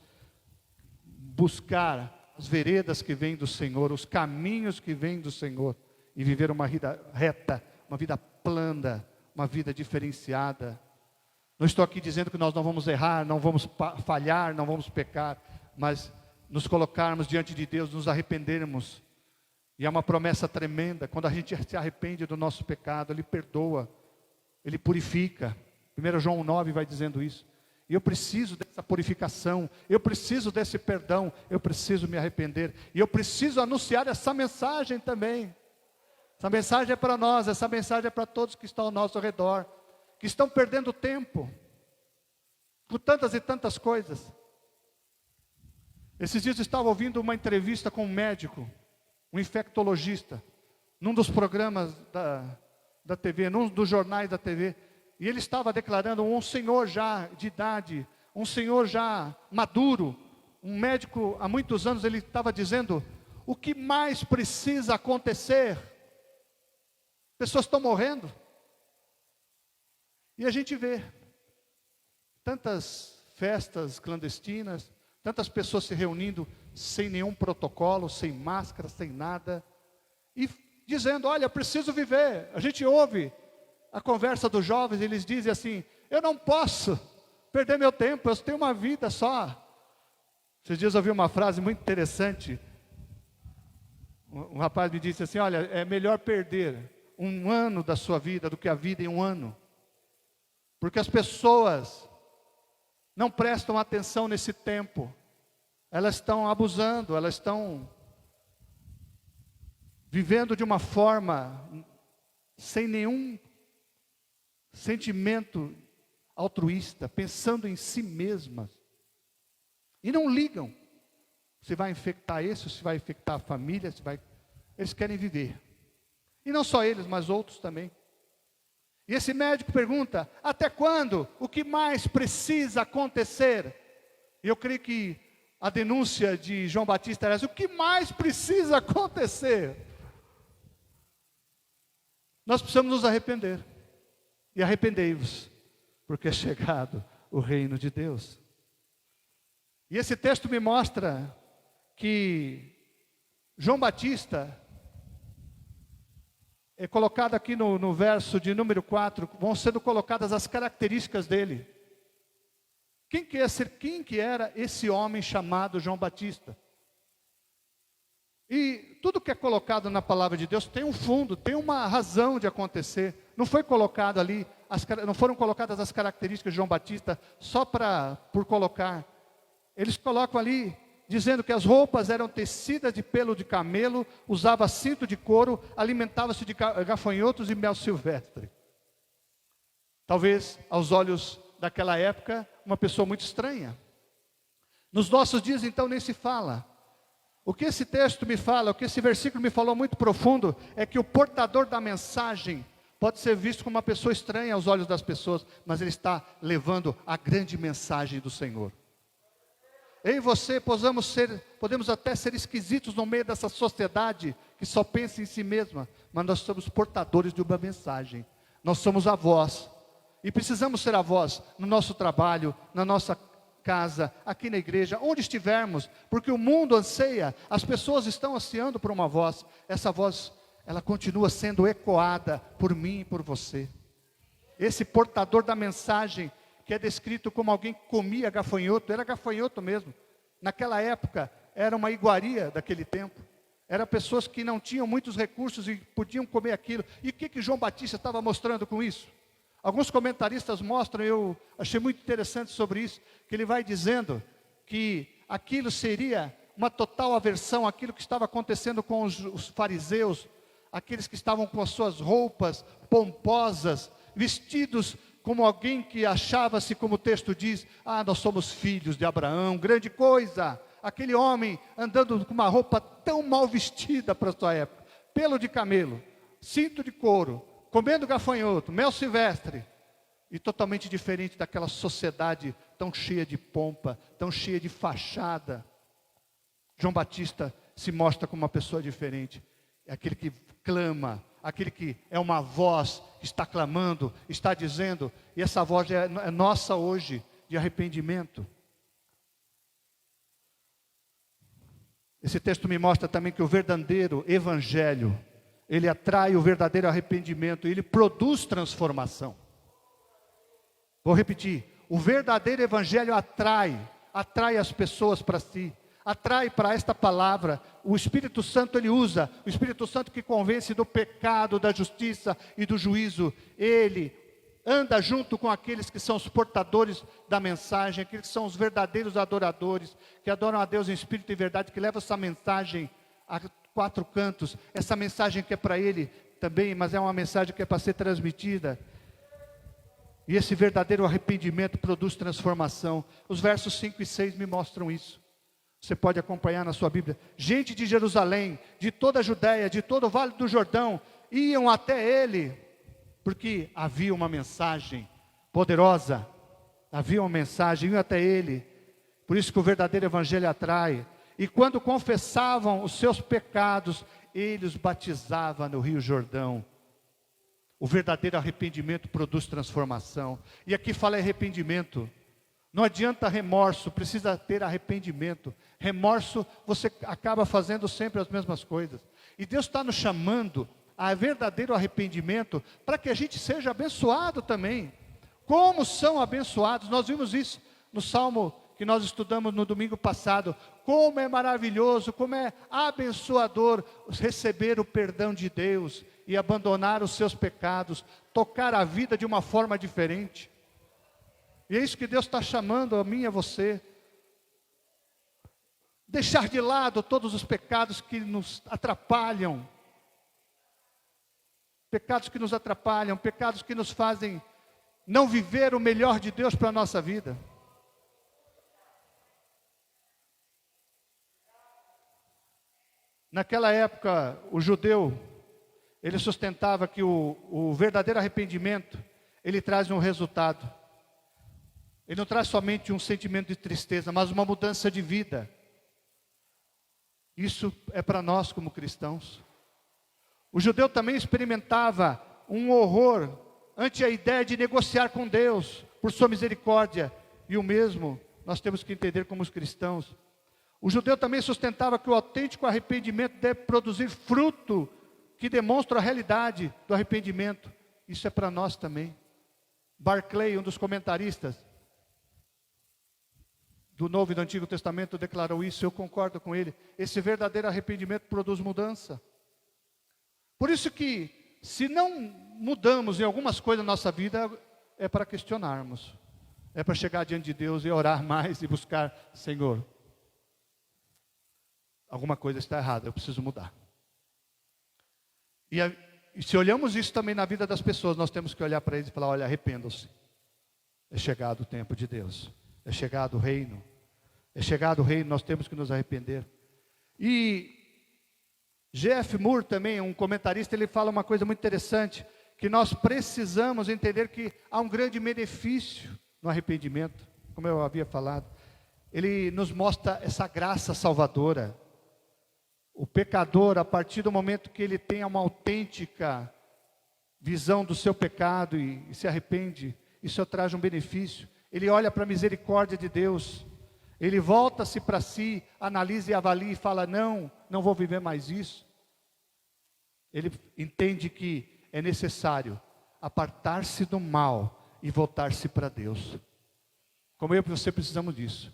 buscar as veredas que vêm do Senhor, os caminhos que vêm do Senhor, e viver uma vida reta, uma vida plana, uma vida diferenciada. Não estou aqui dizendo que nós não vamos errar, não vamos falhar, não vamos pecar, mas nos colocarmos diante de Deus, nos arrependermos. E é uma promessa tremenda: quando a gente se arrepende do nosso pecado, Ele perdoa, Ele purifica. 1 João 9 vai dizendo isso. E eu preciso dessa purificação, eu preciso desse perdão, eu preciso me arrepender, e eu preciso anunciar essa mensagem também. Essa mensagem é para nós, essa mensagem é para todos que estão ao nosso redor, que estão perdendo tempo com tantas e tantas coisas. Esses dias eu estava ouvindo uma entrevista com um médico, um infectologista, num dos programas da TV, num dos jornais da TV. E ele estava declarando, um senhor já de idade, um senhor já maduro, um médico há muitos anos, ele estava dizendo: o que mais precisa acontecer? Pessoas estão morrendo. E a gente vê tantas festas clandestinas, tantas pessoas se reunindo sem nenhum protocolo, sem máscara, sem nada, e dizendo: olha, preciso viver. A gente ouve a conversa dos jovens, eles dizem assim: eu não posso perder meu tempo, eu tenho uma vida só. Esses dias eu ouvi uma frase muito interessante. Um rapaz me disse assim, olha, é melhor perder um ano da sua vida do que a vida em um ano. Porque as pessoas não prestam atenção nesse tempo. Elas estão abusando, elas estão vivendo de uma forma sem nenhum sentimento altruísta, pensando em si mesmas. E não ligam se vai infectar esse, se vai infectar a família, se vai... Eles querem viver. E não só eles, mas outros também. E esse médico pergunta, até quando? O que mais precisa acontecer? E eu creio que a denúncia de João Batista era essa, o que mais precisa acontecer? Nós precisamos nos arrepender. E arrependei-vos, porque é chegado o reino de Deus. E esse texto me mostra que João Batista é colocado aqui no verso de número 4, vão sendo colocadas as características dele. Quem que era esse homem chamado João Batista? E tudo que é colocado na palavra de Deus tem um fundo, tem uma razão de acontecer. Não foi colocado ali, não foram colocadas as características de João Batista só por colocar. Eles colocam ali, dizendo que as roupas eram tecidas de pelo de camelo, usava cinto de couro, alimentava-se de gafanhotos e mel silvestre. Talvez, aos olhos daquela época, uma pessoa muito estranha. Nos nossos dias, então, nem se fala. O que esse texto me fala, o que esse versículo me falou muito profundo, é que o portador da mensagem pode ser visto como uma pessoa estranha aos olhos das pessoas, mas ele está levando a grande mensagem do Senhor. Eu e você podemos até ser esquisitos no meio dessa sociedade que só pensa em si mesma, mas nós somos portadores de uma mensagem. Nós somos a voz, e precisamos ser a voz no nosso trabalho, na nossa casa, aqui na igreja, onde estivermos, porque o mundo anseia, as pessoas estão ansiando por uma voz. Essa voz, ela continua sendo ecoada por mim e por você. Esse portador da mensagem, que é descrito como alguém que comia gafanhoto, era gafanhoto mesmo. Naquela época, era uma iguaria daquele tempo. Eram pessoas que não tinham muitos recursos e podiam comer aquilo. E o que João Batista estava mostrando com isso? Alguns comentaristas mostram, eu achei muito interessante sobre isso, que ele vai dizendo que aquilo seria uma total aversão àquilo que estava acontecendo com os fariseus, aqueles que estavam com as suas roupas pomposas, vestidos como alguém que achava-se, como o texto diz, nós somos filhos de Abraão, grande coisa. Aquele homem andando com uma roupa tão mal vestida para a sua época, pelo de camelo, cinto de couro, comendo gafanhoto, mel silvestre, e totalmente diferente daquela sociedade tão cheia de pompa, tão cheia de fachada. João Batista se mostra como uma pessoa diferente, é aquele que clama, aquele que é uma voz que está clamando, está dizendo, e essa voz é nossa hoje, de arrependimento. Esse texto me mostra também que o verdadeiro evangelho, ele atrai o verdadeiro arrependimento, ele produz transformação. Vou repetir, o verdadeiro evangelho atrai as pessoas para si, atrai para esta palavra. O Espírito Santo ele usa, o Espírito Santo que convence do pecado, da justiça e do juízo, ele anda junto com aqueles que são os portadores da mensagem, aqueles que são os verdadeiros adoradores, que adoram a Deus em espírito e verdade, que levam essa mensagem a 4 cantos, essa mensagem que é para ele também, mas é uma mensagem que é para ser transmitida. E esse verdadeiro arrependimento produz transformação. Os versos 5 e 6 me mostram isso. Você pode acompanhar na sua Bíblia. Gente de Jerusalém, de toda a Judéia, de todo o Vale do Jordão, iam até ele, porque havia uma mensagem poderosa, havia uma mensagem, iam até ele. Por isso que o verdadeiro evangelho atrai. E quando confessavam os seus pecados, ele os batizava no Rio Jordão. O verdadeiro arrependimento produz transformação. E aqui fala em arrependimento. Não adianta remorso, precisa ter arrependimento. Remorso, você acaba fazendo sempre as mesmas coisas. E Deus está nos chamando a verdadeiro arrependimento, para que a gente seja abençoado também. Como são abençoados. Nós vimos isso no Salmo que nós estudamos no domingo passado. Como é maravilhoso, como é abençoador receber o perdão de Deus e abandonar os seus pecados, tocar a vida de uma forma diferente. E é isso que Deus está chamando a mim e a você. Deixar de lado todos os pecados que nos atrapalham. Pecados que nos atrapalham, pecados que nos fazem não viver o melhor de Deus para a nossa vida. Naquela época, o judeu, ele sustentava que o verdadeiro arrependimento, ele traz um resultado. Ele não traz somente um sentimento de tristeza, mas uma mudança de vida. Isso é para nós como cristãos. O judeu também experimentava um horror ante a ideia de negociar com Deus por sua misericórdia. E o mesmo nós temos que entender como os cristãos. O judeu também sustentava que o autêntico arrependimento deve produzir fruto que demonstra a realidade do arrependimento. Isso é para nós também. Barclay, um dos comentaristas do Novo e do Antigo Testamento, declarou isso. Eu concordo com ele. Esse verdadeiro arrependimento produz mudança. Por isso que, se não mudamos em algumas coisas na nossa vida, é para questionarmos. É para chegar diante de Deus e orar mais e buscar, Senhor, alguma coisa está errada, eu preciso mudar. E se olhamos isso também na vida das pessoas, nós temos que olhar para eles e falar, olha, arrependam-se. É chegado o tempo de Deus. É chegado o reino. É chegado o reino, nós temos que nos arrepender. E G.F. Moore também, um comentarista, ele fala uma coisa muito interessante, que nós precisamos entender que há um grande benefício no arrependimento, como eu havia falado. Ele nos mostra essa graça salvadora. O pecador, a partir do momento que ele tem uma autêntica visão do seu pecado e se arrepende, isso traz um benefício. Ele olha para a misericórdia de Deus, ele volta-se para si, analisa e avalia e fala, não vou viver mais isso. Ele entende que é necessário apartar-se do mal e voltar-se para Deus. Como eu e você precisamos disso.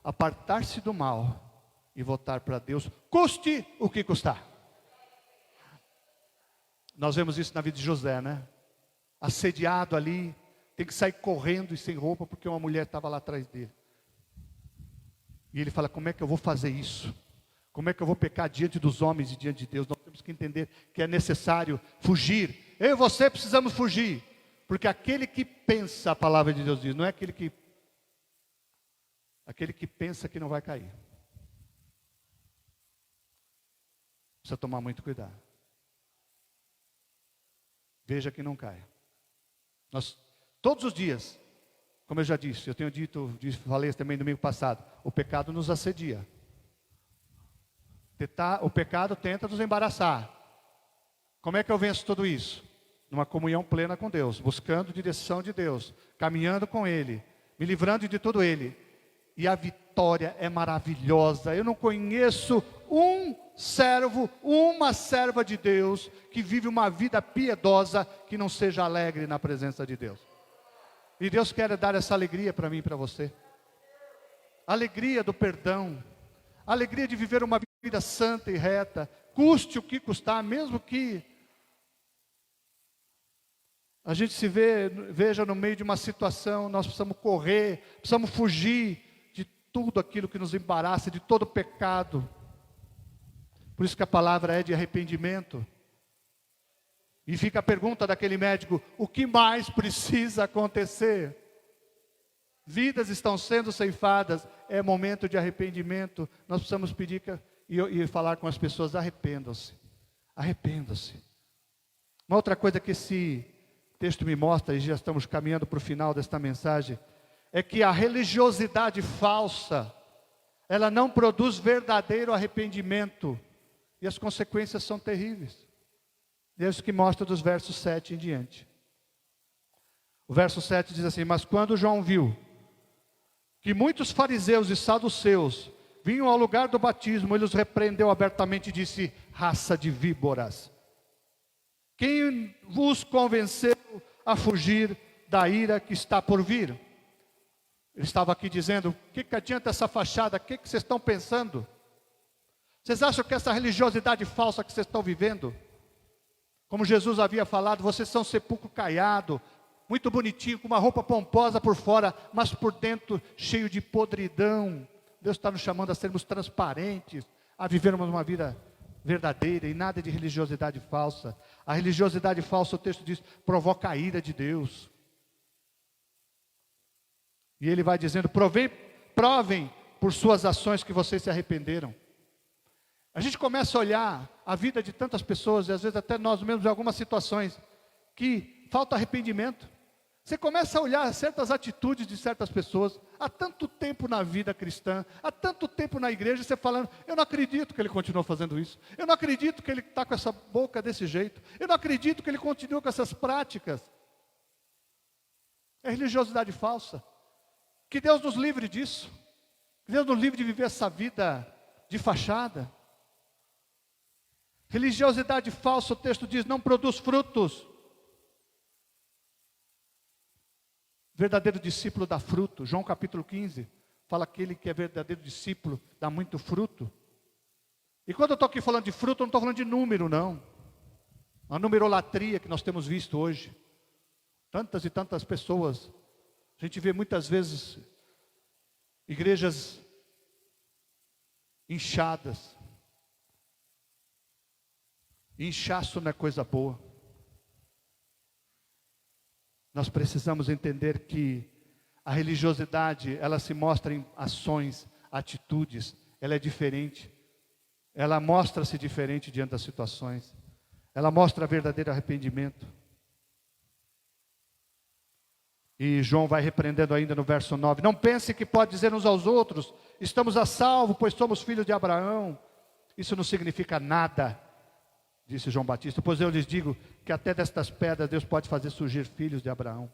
Apartar-se do mal e voltar para Deus, custe o que custar. Nós vemos isso na vida de José, né? Assediado ali, tem que sair correndo e sem roupa, porque uma mulher estava lá atrás dele. E ele fala, como é que eu vou fazer isso? Como é que eu vou pecar diante dos homens e diante de Deus? Nós temos que entender que é necessário fugir. Eu e você precisamos fugir. Porque aquele que pensa, a palavra de Deus diz, não é aquele que pensa que não vai cair. Precisa tomar muito cuidado. Veja que não caia. Nós, todos os dias, como eu já disse, eu tenho dito, falei também domingo passado, o pecado nos assedia. O pecado tenta nos embaraçar. Como é que eu venço tudo isso? Numa comunhão plena com Deus, buscando direção de Deus, caminhando com Ele, me livrando de tudo Ele. E a vitória é maravilhosa. Eu não conheço um servo, uma serva de Deus que vive uma vida piedosa que não seja alegre na presença de Deus. E Deus quer dar essa alegria para mim e para você. Alegria do perdão, alegria de viver uma vida santa e reta, custe o que custar, mesmo que a gente veja no meio de uma situação, nós precisamos correr, precisamos fugir de tudo aquilo que nos embaraça, de todo pecado. Por isso que a palavra é de arrependimento. E fica a pergunta daquele médico, o que mais precisa acontecer? Vidas estão sendo ceifadas, é momento de arrependimento. Nós precisamos pedir e falar com as pessoas, arrependam-se. Arrependam-se. Uma outra coisa que esse texto me mostra, e já estamos caminhando para o final desta mensagem, é que a religiosidade falsa, ela não produz verdadeiro arrependimento. E as consequências são terríveis. E é isso que mostra dos versos 7 em diante. O verso 7 diz assim, mas quando João viu que muitos fariseus e saduceus vinham ao lugar do batismo, ele os repreendeu abertamente e disse, raça de víboras, quem vos convenceu a fugir da ira que está por vir. Ele estava aqui dizendo: o que adianta essa fachada? O que vocês estão pensando? Vocês acham que essa religiosidade falsa que vocês estão vivendo, como Jesus havia falado, vocês são sepulcro caiado, muito bonitinho, com uma roupa pomposa por fora, mas por dentro cheio de podridão. Deus está nos chamando a sermos transparentes, a vivermos uma vida verdadeira e nada de religiosidade falsa. A religiosidade falsa, o texto diz, provoca a ira de Deus. E ele vai dizendo: provem por suas ações que vocês se arrependeram. A gente começa a olhar a vida de tantas pessoas, e às vezes até nós mesmos, em algumas situações, que falta arrependimento. Você começa a olhar certas atitudes de certas pessoas, há tanto tempo na vida cristã, há tanto tempo na igreja, você falando: eu não acredito que ele continuou fazendo isso, eu não acredito que ele está com essa boca desse jeito, eu não acredito que ele continua com essas práticas. É religiosidade falsa. Que Deus nos livre disso, que Deus nos livre de viver essa vida de fachada. Religiosidade falsa, o texto diz, não produz frutos. Verdadeiro discípulo dá fruto. João capítulo 15 fala: aquele que é verdadeiro discípulo dá muito fruto. E quando eu estou aqui falando de fruto, eu não estou falando de número, não. A numerolatria que nós temos visto hoje, tantas e tantas pessoas, a gente vê muitas vezes igrejas inchadas. Inchaço não é coisa boa. Nós precisamos entender que a religiosidade, ela se mostra em ações, atitudes, ela é diferente. Ela mostra-se diferente diante das situações. Ela mostra verdadeiro arrependimento. E João vai repreendendo ainda no verso 9: não pense que pode dizer uns aos outros: estamos a salvo, pois somos filhos de Abraão. Isso não significa nada, disse João Batista, pois eu lhes digo que até destas pedras Deus pode fazer surgir filhos de Abraão.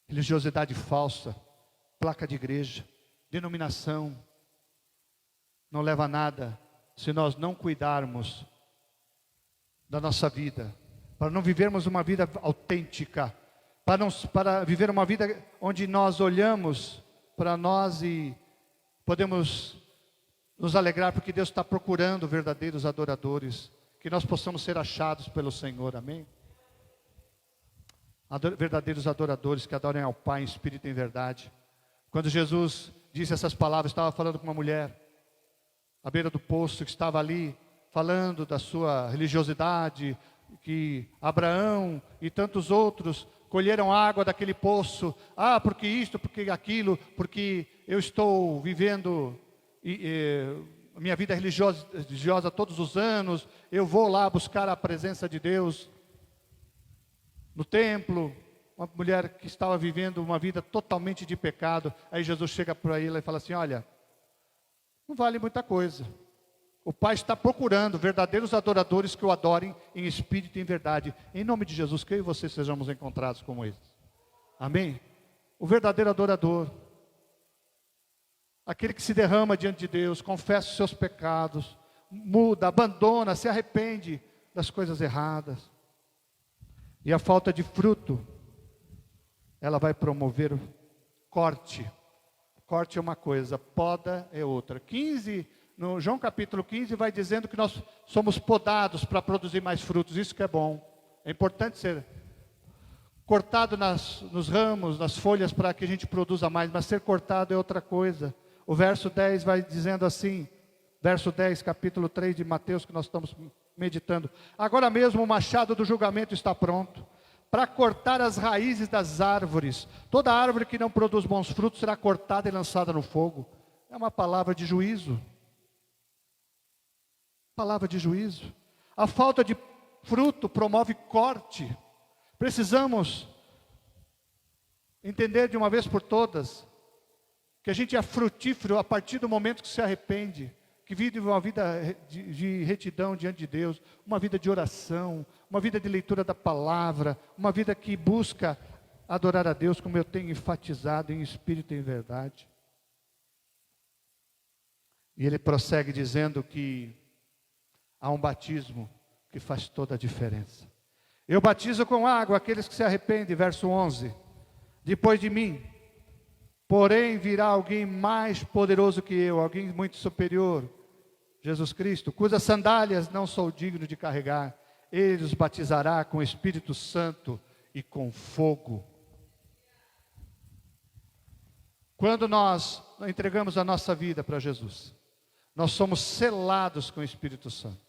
Religiosidade falsa, placa de igreja, denominação, não leva a nada se nós não cuidarmos da nossa vida, para não vivermos uma vida autêntica, para viver uma vida onde nós olhamos para nós e podemos nos alegrar, porque Deus está procurando verdadeiros adoradores, que nós possamos ser achados pelo Senhor, amém? Verdadeiros adoradores que adorem ao Pai em espírito e em verdade. Quando Jesus disse essas palavras, estava falando com uma mulher à beira do poço, que estava ali falando da sua religiosidade, que Abraão e tantos outros colheram água daquele poço. Ah, porque isto, porque aquilo, porque eu estou vivendo a minha vida religiosa todos os anos, eu vou lá buscar a presença de Deus no templo. Uma mulher que estava vivendo uma vida totalmente de pecado. Aí Jesus chega para ela e fala assim: olha, não vale muita coisa. O Pai está procurando verdadeiros adoradores que o adorem em espírito e em verdade. Em nome de Jesus, que eu e você sejamos encontrados como esses. Amém? O verdadeiro adorador, aquele que se derrama diante de Deus, confessa os seus pecados, muda, abandona, se arrepende das coisas erradas. E a falta de fruto, ela vai promover o corte. Corte é uma coisa, poda é outra. No João capítulo 15 vai dizendo que nós somos podados para produzir mais frutos. Isso que é bom. É importante ser cortado nos ramos, nas folhas, para que a gente produza mais. Mas ser cortado é outra coisa. O verso 10 vai dizendo assim, verso 10, capítulo 3 de Mateus, que nós estamos meditando: agora mesmo o machado do julgamento está pronto, para cortar as raízes das árvores. Toda árvore que não produz bons frutos será cortada e lançada no fogo. É uma palavra de juízo. Palavra de juízo. A falta de fruto promove corte. Precisamos entender de uma vez por todas que a gente é frutífero a partir do momento que se arrepende, que vive uma vida de retidão diante de Deus, uma vida de oração, uma vida de leitura da palavra, uma vida que busca adorar a Deus, como eu tenho enfatizado, em espírito e em verdade. E ele prossegue dizendo que há um batismo que faz toda a diferença. Eu batizo com água aqueles que se arrependem, verso 11. Depois de mim, porém, virá alguém mais poderoso que eu, alguém muito superior, Jesus Cristo, cujas sandálias não sou digno de carregar. Ele os batizará com o Espírito Santo e com fogo. Quando nós entregamos a nossa vida para Jesus, nós somos selados com o Espírito Santo.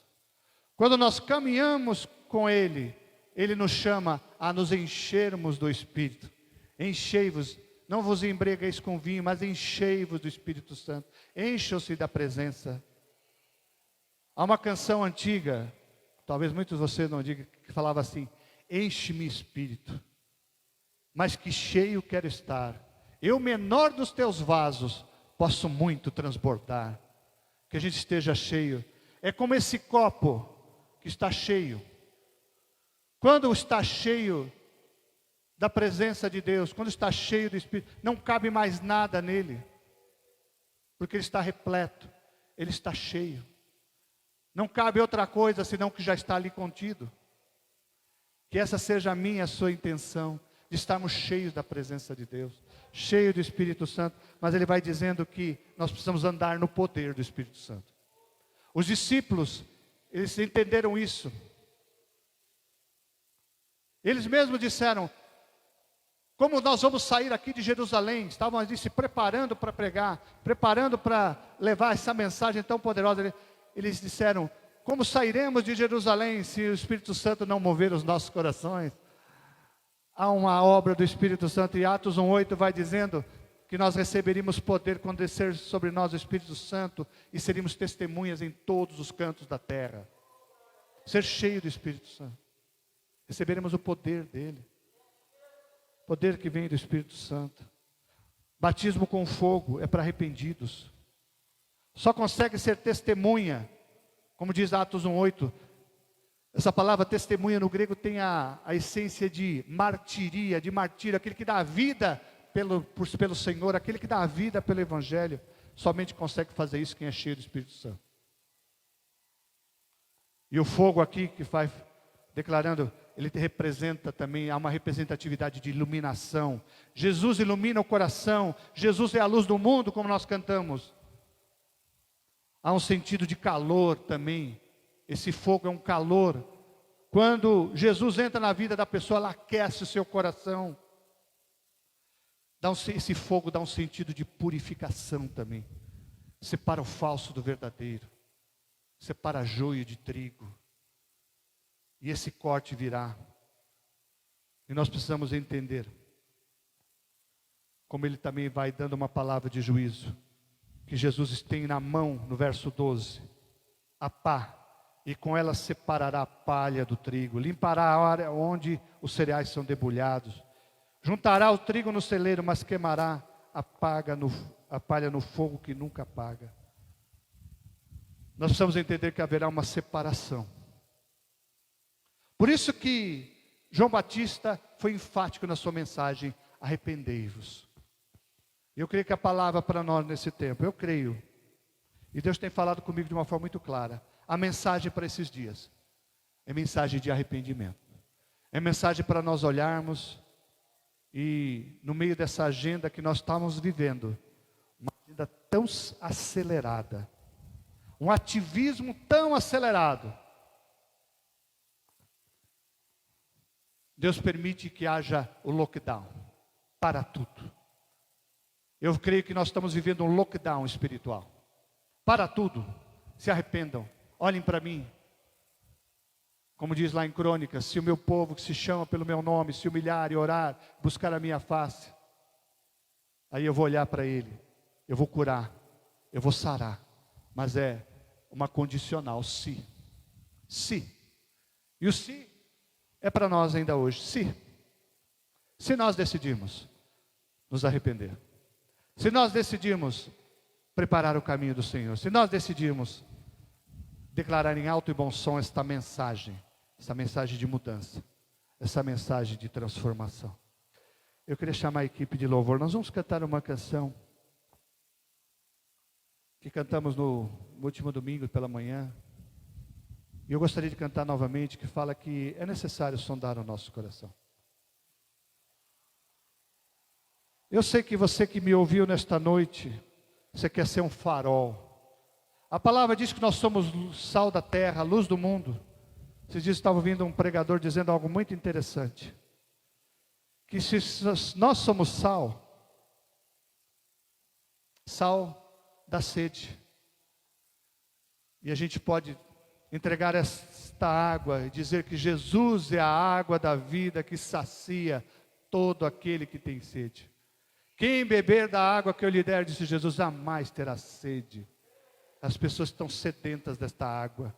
Quando nós caminhamos com Ele, Ele nos chama a nos enchermos do Espírito. Enchei-vos, não vos embriagueis com vinho, mas enchei-vos do Espírito Santo. Encham-se da presença. Há uma canção antiga, talvez muitos de vocês não digam, que falava assim: enche-me Espírito, mas que cheio quero estar. Eu, menor dos teus vasos, posso muito transbordar. Que a gente esteja cheio. É como esse copo que está cheio. Quando está cheio da presença de Deus, quando está cheio do Espírito, não cabe mais nada nele, porque ele está repleto, ele está cheio. Não cabe outra coisa senão que já está ali contido. Que essa seja a minha, a sua intenção, de estarmos cheios da presença de Deus, cheio do Espírito Santo. Mas ele vai dizendo que nós precisamos andar no poder do Espírito Santo. Os discípulos, eles entenderam isso. Eles mesmos disseram: como nós vamos sair aqui de Jerusalém? Estavam ali se preparando para pregar, preparando para levar essa mensagem tão poderosa. Eles disseram: como sairemos de Jerusalém se o Espírito Santo não mover os nossos corações? Há uma obra do Espírito Santo, e Atos 1:8 vai dizendo que nós receberíamos poder quando descer sobre nós o Espírito Santo, e seríamos testemunhas em todos os cantos da terra. Ser cheio do Espírito Santo. Receberemos o poder dele. Poder que vem do Espírito Santo. Batismo com fogo é para arrependidos. Só consegue ser testemunha, como diz Atos 1:8. Essa palavra testemunha no grego tem a essência de martiria, de martírio, aquele que dá a vida pelo Senhor, aquele que dá a vida pelo Evangelho. Somente consegue fazer isso quem é cheio do Espírito Santo. E o fogo aqui que vai declarando, ele representa também, há uma representatividade de iluminação. Jesus ilumina o coração, Jesus é a luz do mundo, como nós cantamos. Há um sentido de calor também. Esse fogo é um calor. Quando Jesus entra na vida da pessoa, ela aquece o seu coração. Esse fogo dá um sentido de purificação também. Separa o falso do verdadeiro. Separa joio de trigo. E esse corte virá. E nós precisamos entender, como ele também vai dando uma palavra de juízo, que Jesus tem na mão, no verso 12, a pá, e com ela separará a palha do trigo, limpará a área onde os cereais são debulhados, juntará o trigo no celeiro, mas queimará a palha no fogo que nunca apaga. Nós precisamos entender que haverá uma separação. Por isso que João Batista foi enfático na sua mensagem: arrependei-vos. Eu creio que a palavra para nós nesse tempo, eu creio, e Deus tem falado comigo de uma forma muito clara, a mensagem para esses dias é mensagem de arrependimento. É mensagem para nós olharmos e no meio dessa agenda que nós estamos vivendo, uma agenda tão acelerada, um ativismo tão acelerado, Deus permite que haja o lockdown para tudo. Eu creio que nós estamos vivendo um lockdown espiritual. Para tudo. Se arrependam. Olhem para mim. Como diz lá em Crônicas: se o meu povo que se chama pelo meu nome se humilhar e orar, buscar a minha face, aí eu vou olhar para ele, eu vou curar, eu vou sarar. Mas é uma condicional, se. Se. E o se é para nós ainda hoje. Se nós decidirmos nos arrepender, se nós decidirmos preparar o caminho do Senhor, se nós decidirmos declarar em alto e bom som esta mensagem de mudança, essa mensagem de transformação. Eu queria chamar a equipe de louvor. Nós vamos cantar uma canção que cantamos no último domingo pela manhã. E eu gostaria de cantar novamente, que fala que é necessário sondar o nosso coração. Eu sei que você que me ouviu nesta noite, você quer ser um farol. A palavra diz que nós somos sal da terra, luz do mundo. Esses dias estava ouvindo um pregador dizendo algo muito interessante. Que se nós somos sal, sal da sede. E a gente pode entregar esta água e dizer que Jesus é a água da vida que sacia todo aquele que tem sede. Quem beber da água que eu lhe der, disse Jesus, jamais terá sede. As pessoas estão sedentas desta água.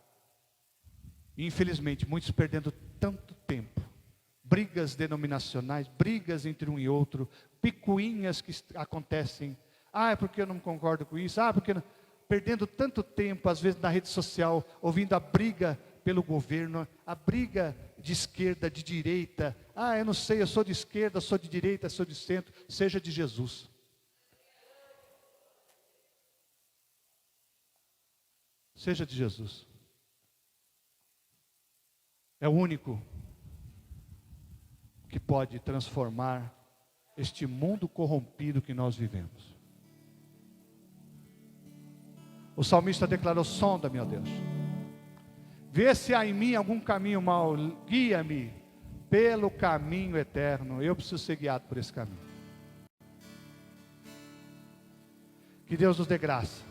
E, infelizmente, muitos perdendo tanto tempo. Brigas denominacionais, brigas entre um e outro, picuinhas que acontecem. Ah, é porque eu não concordo com isso. Ah, porque não... Perdendo tanto tempo, às vezes na rede social, ouvindo a briga pelo governo, a briga de esquerda, de direita. Ah, eu não sei, eu sou de esquerda, sou de direita, sou de centro. Seja de Jesus. Seja de Jesus. É o único que pode transformar este mundo corrompido que nós vivemos. O salmista declarou, sonda-me, ó Deus. Vê se há em mim algum caminho mau, guia-me pelo caminho eterno. Eu preciso ser guiado por esse caminho. Que Deus nos dê graça.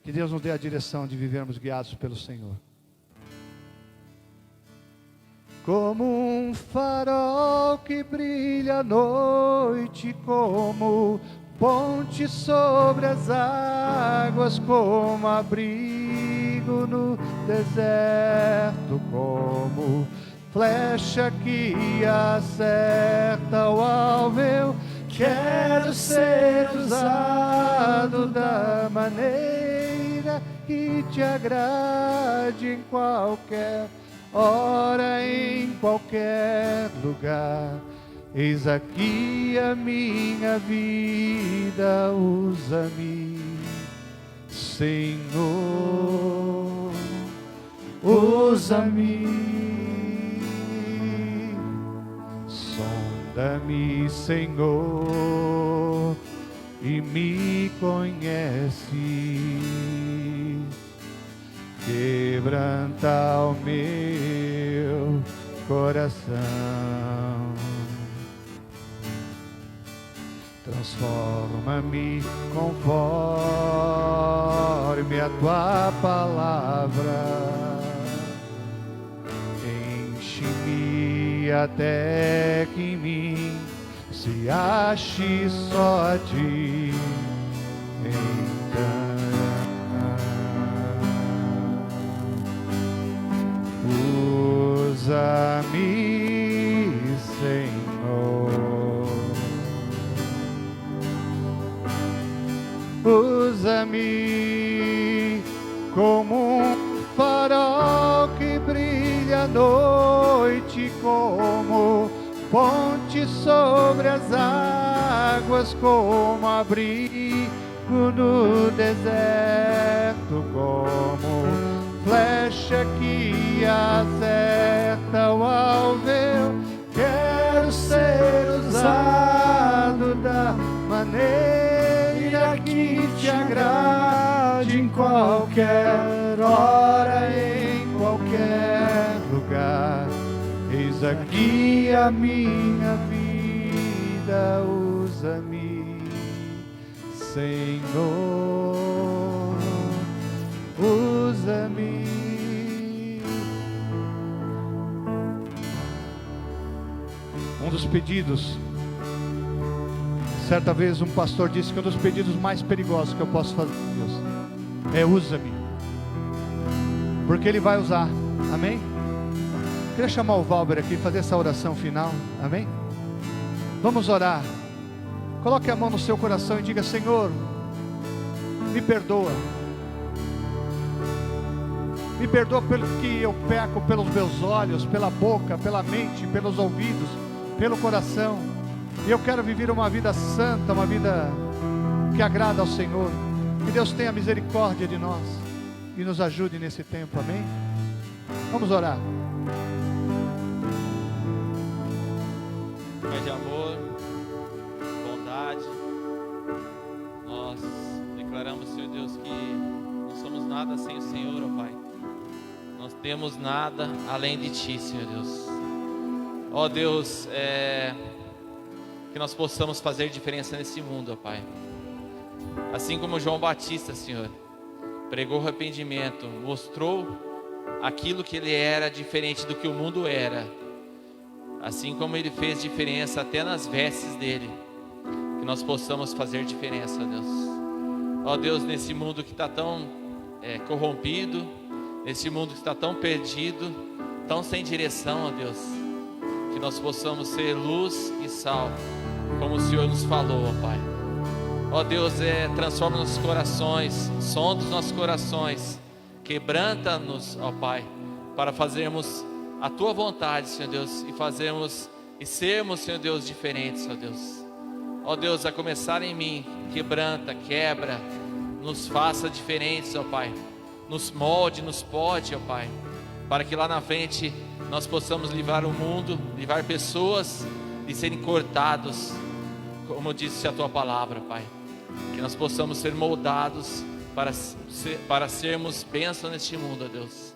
Que Deus nos dê a direção de vivermos guiados pelo Senhor. Como um farol que brilha à noite, como ponte sobre as águas, como abrigo no deserto, como flecha que acerta o alvo. Eu quero ser usado da maneira que te agrade, em qualquer hora, em qualquer lugar. Eis aqui a minha vida, usa-me, Senhor, usa-me, sonda-me, Senhor, e me conhece, quebranta o meu coração. Transforma-me conforme a tua palavra. Enche-me até que em mim se ache só a ti. Então, usa-me, Senhor. Usa-me como um farol que brilha à noite, como ponte sobre as águas, como abrigo no deserto, como flecha que acerta o alvo. Eu quero ser usado da maneira que te agrade, em qualquer hora, em qualquer lugar. Eis aqui a minha vida, usa-me, Senhor, usa-me. Um dos pedidos, certa vez um pastor disse que um dos pedidos mais perigosos que eu posso fazer a Deus é usa-me, porque Ele vai usar, amém? Eu queria chamar o Valber aqui e fazer essa oração final, amém? Vamos orar. Coloque a mão no seu coração e diga: Senhor, me perdoa pelo que eu peco pelos meus olhos, pela boca, pela mente, pelos ouvidos, pelo coração. E eu quero viver uma vida santa, uma vida que agrada ao Senhor. Que Deus tenha misericórdia de nós e nos ajude nesse tempo, amém? Vamos orar. Pai de amor, bondade, nós declaramos, Senhor Deus, que não somos nada sem o Senhor, ó Pai. Não temos nada além de Ti, Senhor Deus. Ó Deus, que nós possamos fazer diferença nesse mundo, ó Pai. Assim como João Batista, Senhor, pregou o arrependimento, mostrou aquilo que ele era diferente do que o mundo era. Assim como ele fez diferença até nas vestes dele, que nós possamos fazer diferença, ó Deus. Ó Deus, nesse mundo que está tão corrompido, nesse mundo que está tão perdido, tão sem direção, ó Deus, que nós possamos ser luz e sal, como o Senhor nos falou, ó Pai. Ó Deus, transforma nossos corações, sonda os nossos corações, quebranta-nos, ó Pai, para fazermos a Tua vontade, Senhor Deus, e sermos, Senhor Deus, diferentes, ó Deus. Ó Deus, a começar em mim, quebranta, quebra, nos faça diferentes, ó Pai, nos molde, nos pode, ó Pai, para que lá na frente nós possamos livrar o mundo, livrar pessoas de serem cortados, como disse a Tua palavra, Pai. Que nós possamos ser moldados para sermos bênção neste mundo, ó Deus.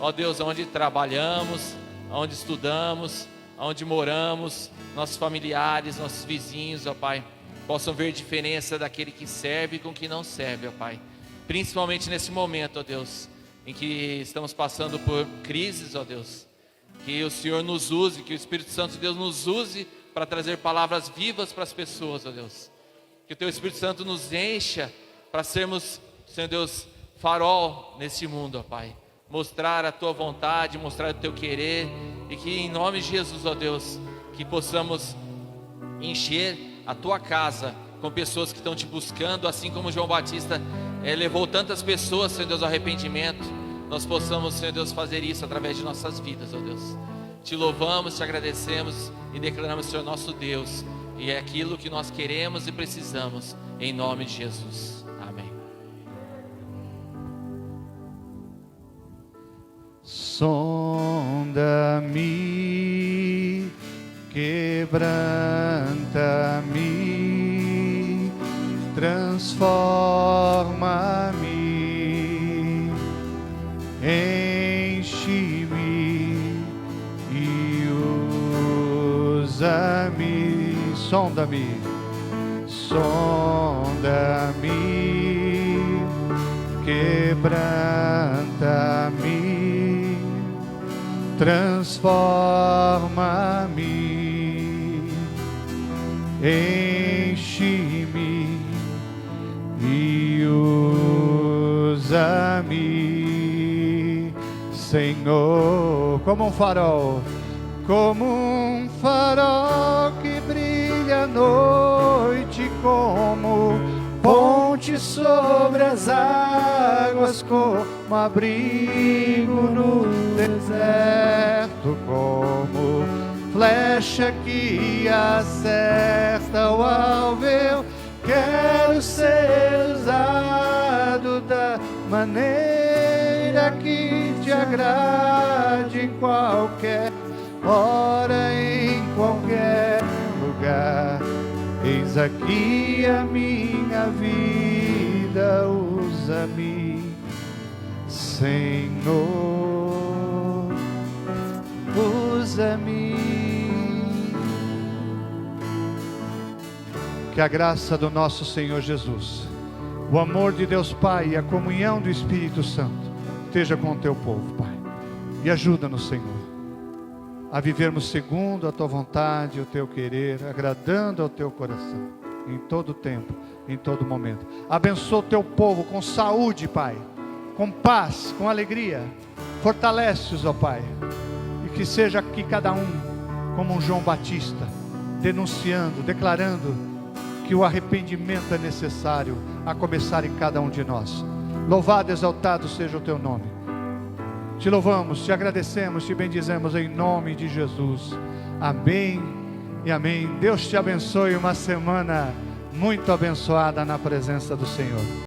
Ó Deus, onde trabalhamos, onde estudamos, onde moramos, nossos familiares, nossos vizinhos, ó Pai, possam ver diferença daquele que serve com quem não serve, ó Pai. Principalmente nesse momento, ó Deus, em que estamos passando por crises, ó Deus. Que o Senhor nos use, que o Espírito Santo de Deus nos use para trazer palavras vivas para as pessoas, ó Deus. Que o Teu Espírito Santo nos encha para sermos, Senhor Deus, farol nesse mundo, ó Pai. Mostrar a Tua vontade, mostrar o Teu querer. E que em nome de Jesus, ó Deus, que possamos encher a Tua casa com pessoas que estão Te buscando, assim como João Batista levou tantas pessoas, Senhor Deus, ao arrependimento. Nós possamos, Senhor Deus, fazer isso através de nossas vidas, ó Deus. Te louvamos, Te agradecemos e declaramos, Senhor, nosso Deus. E é aquilo que nós queremos e precisamos, em nome de Jesus. Amém. Sonda-me, quebranta-me, transforma-me, enche-me e usa-me. Sonda-me, sonda-me, quebranta-me, transforma-me, enche-me e usa-me, Senhor, como um farol que brilha à noite, como ponte sobre as águas, como abrigo no deserto, como flecha que acerta o alvo. Eu quero ser usado da maneira que Te agrade, em qualquer hora, em qualquer lugar. Eis aqui a minha vida, usa-me, Senhor, usa-me. Que a graça do nosso Senhor Jesus, o amor de Deus Pai e a comunhão do Espírito Santo esteja com o Teu povo, Pai. E ajuda-nos, Senhor, a vivermos segundo a Tua vontade, o Teu querer, agradando ao Teu coração, em todo tempo, em todo momento. Abençoa o Teu povo com saúde, Pai, com paz, com alegria. Fortalece-os, ó Pai, e que seja aqui cada um como um João Batista, denunciando, declarando que o arrependimento é necessário, a começar em cada um de nós. Louvado e exaltado seja o Teu nome. Te louvamos, Te agradecemos, Te bendizemos em nome de Jesus. Amém e amém. Deus te abençoe, uma semana muito abençoada na presença do Senhor.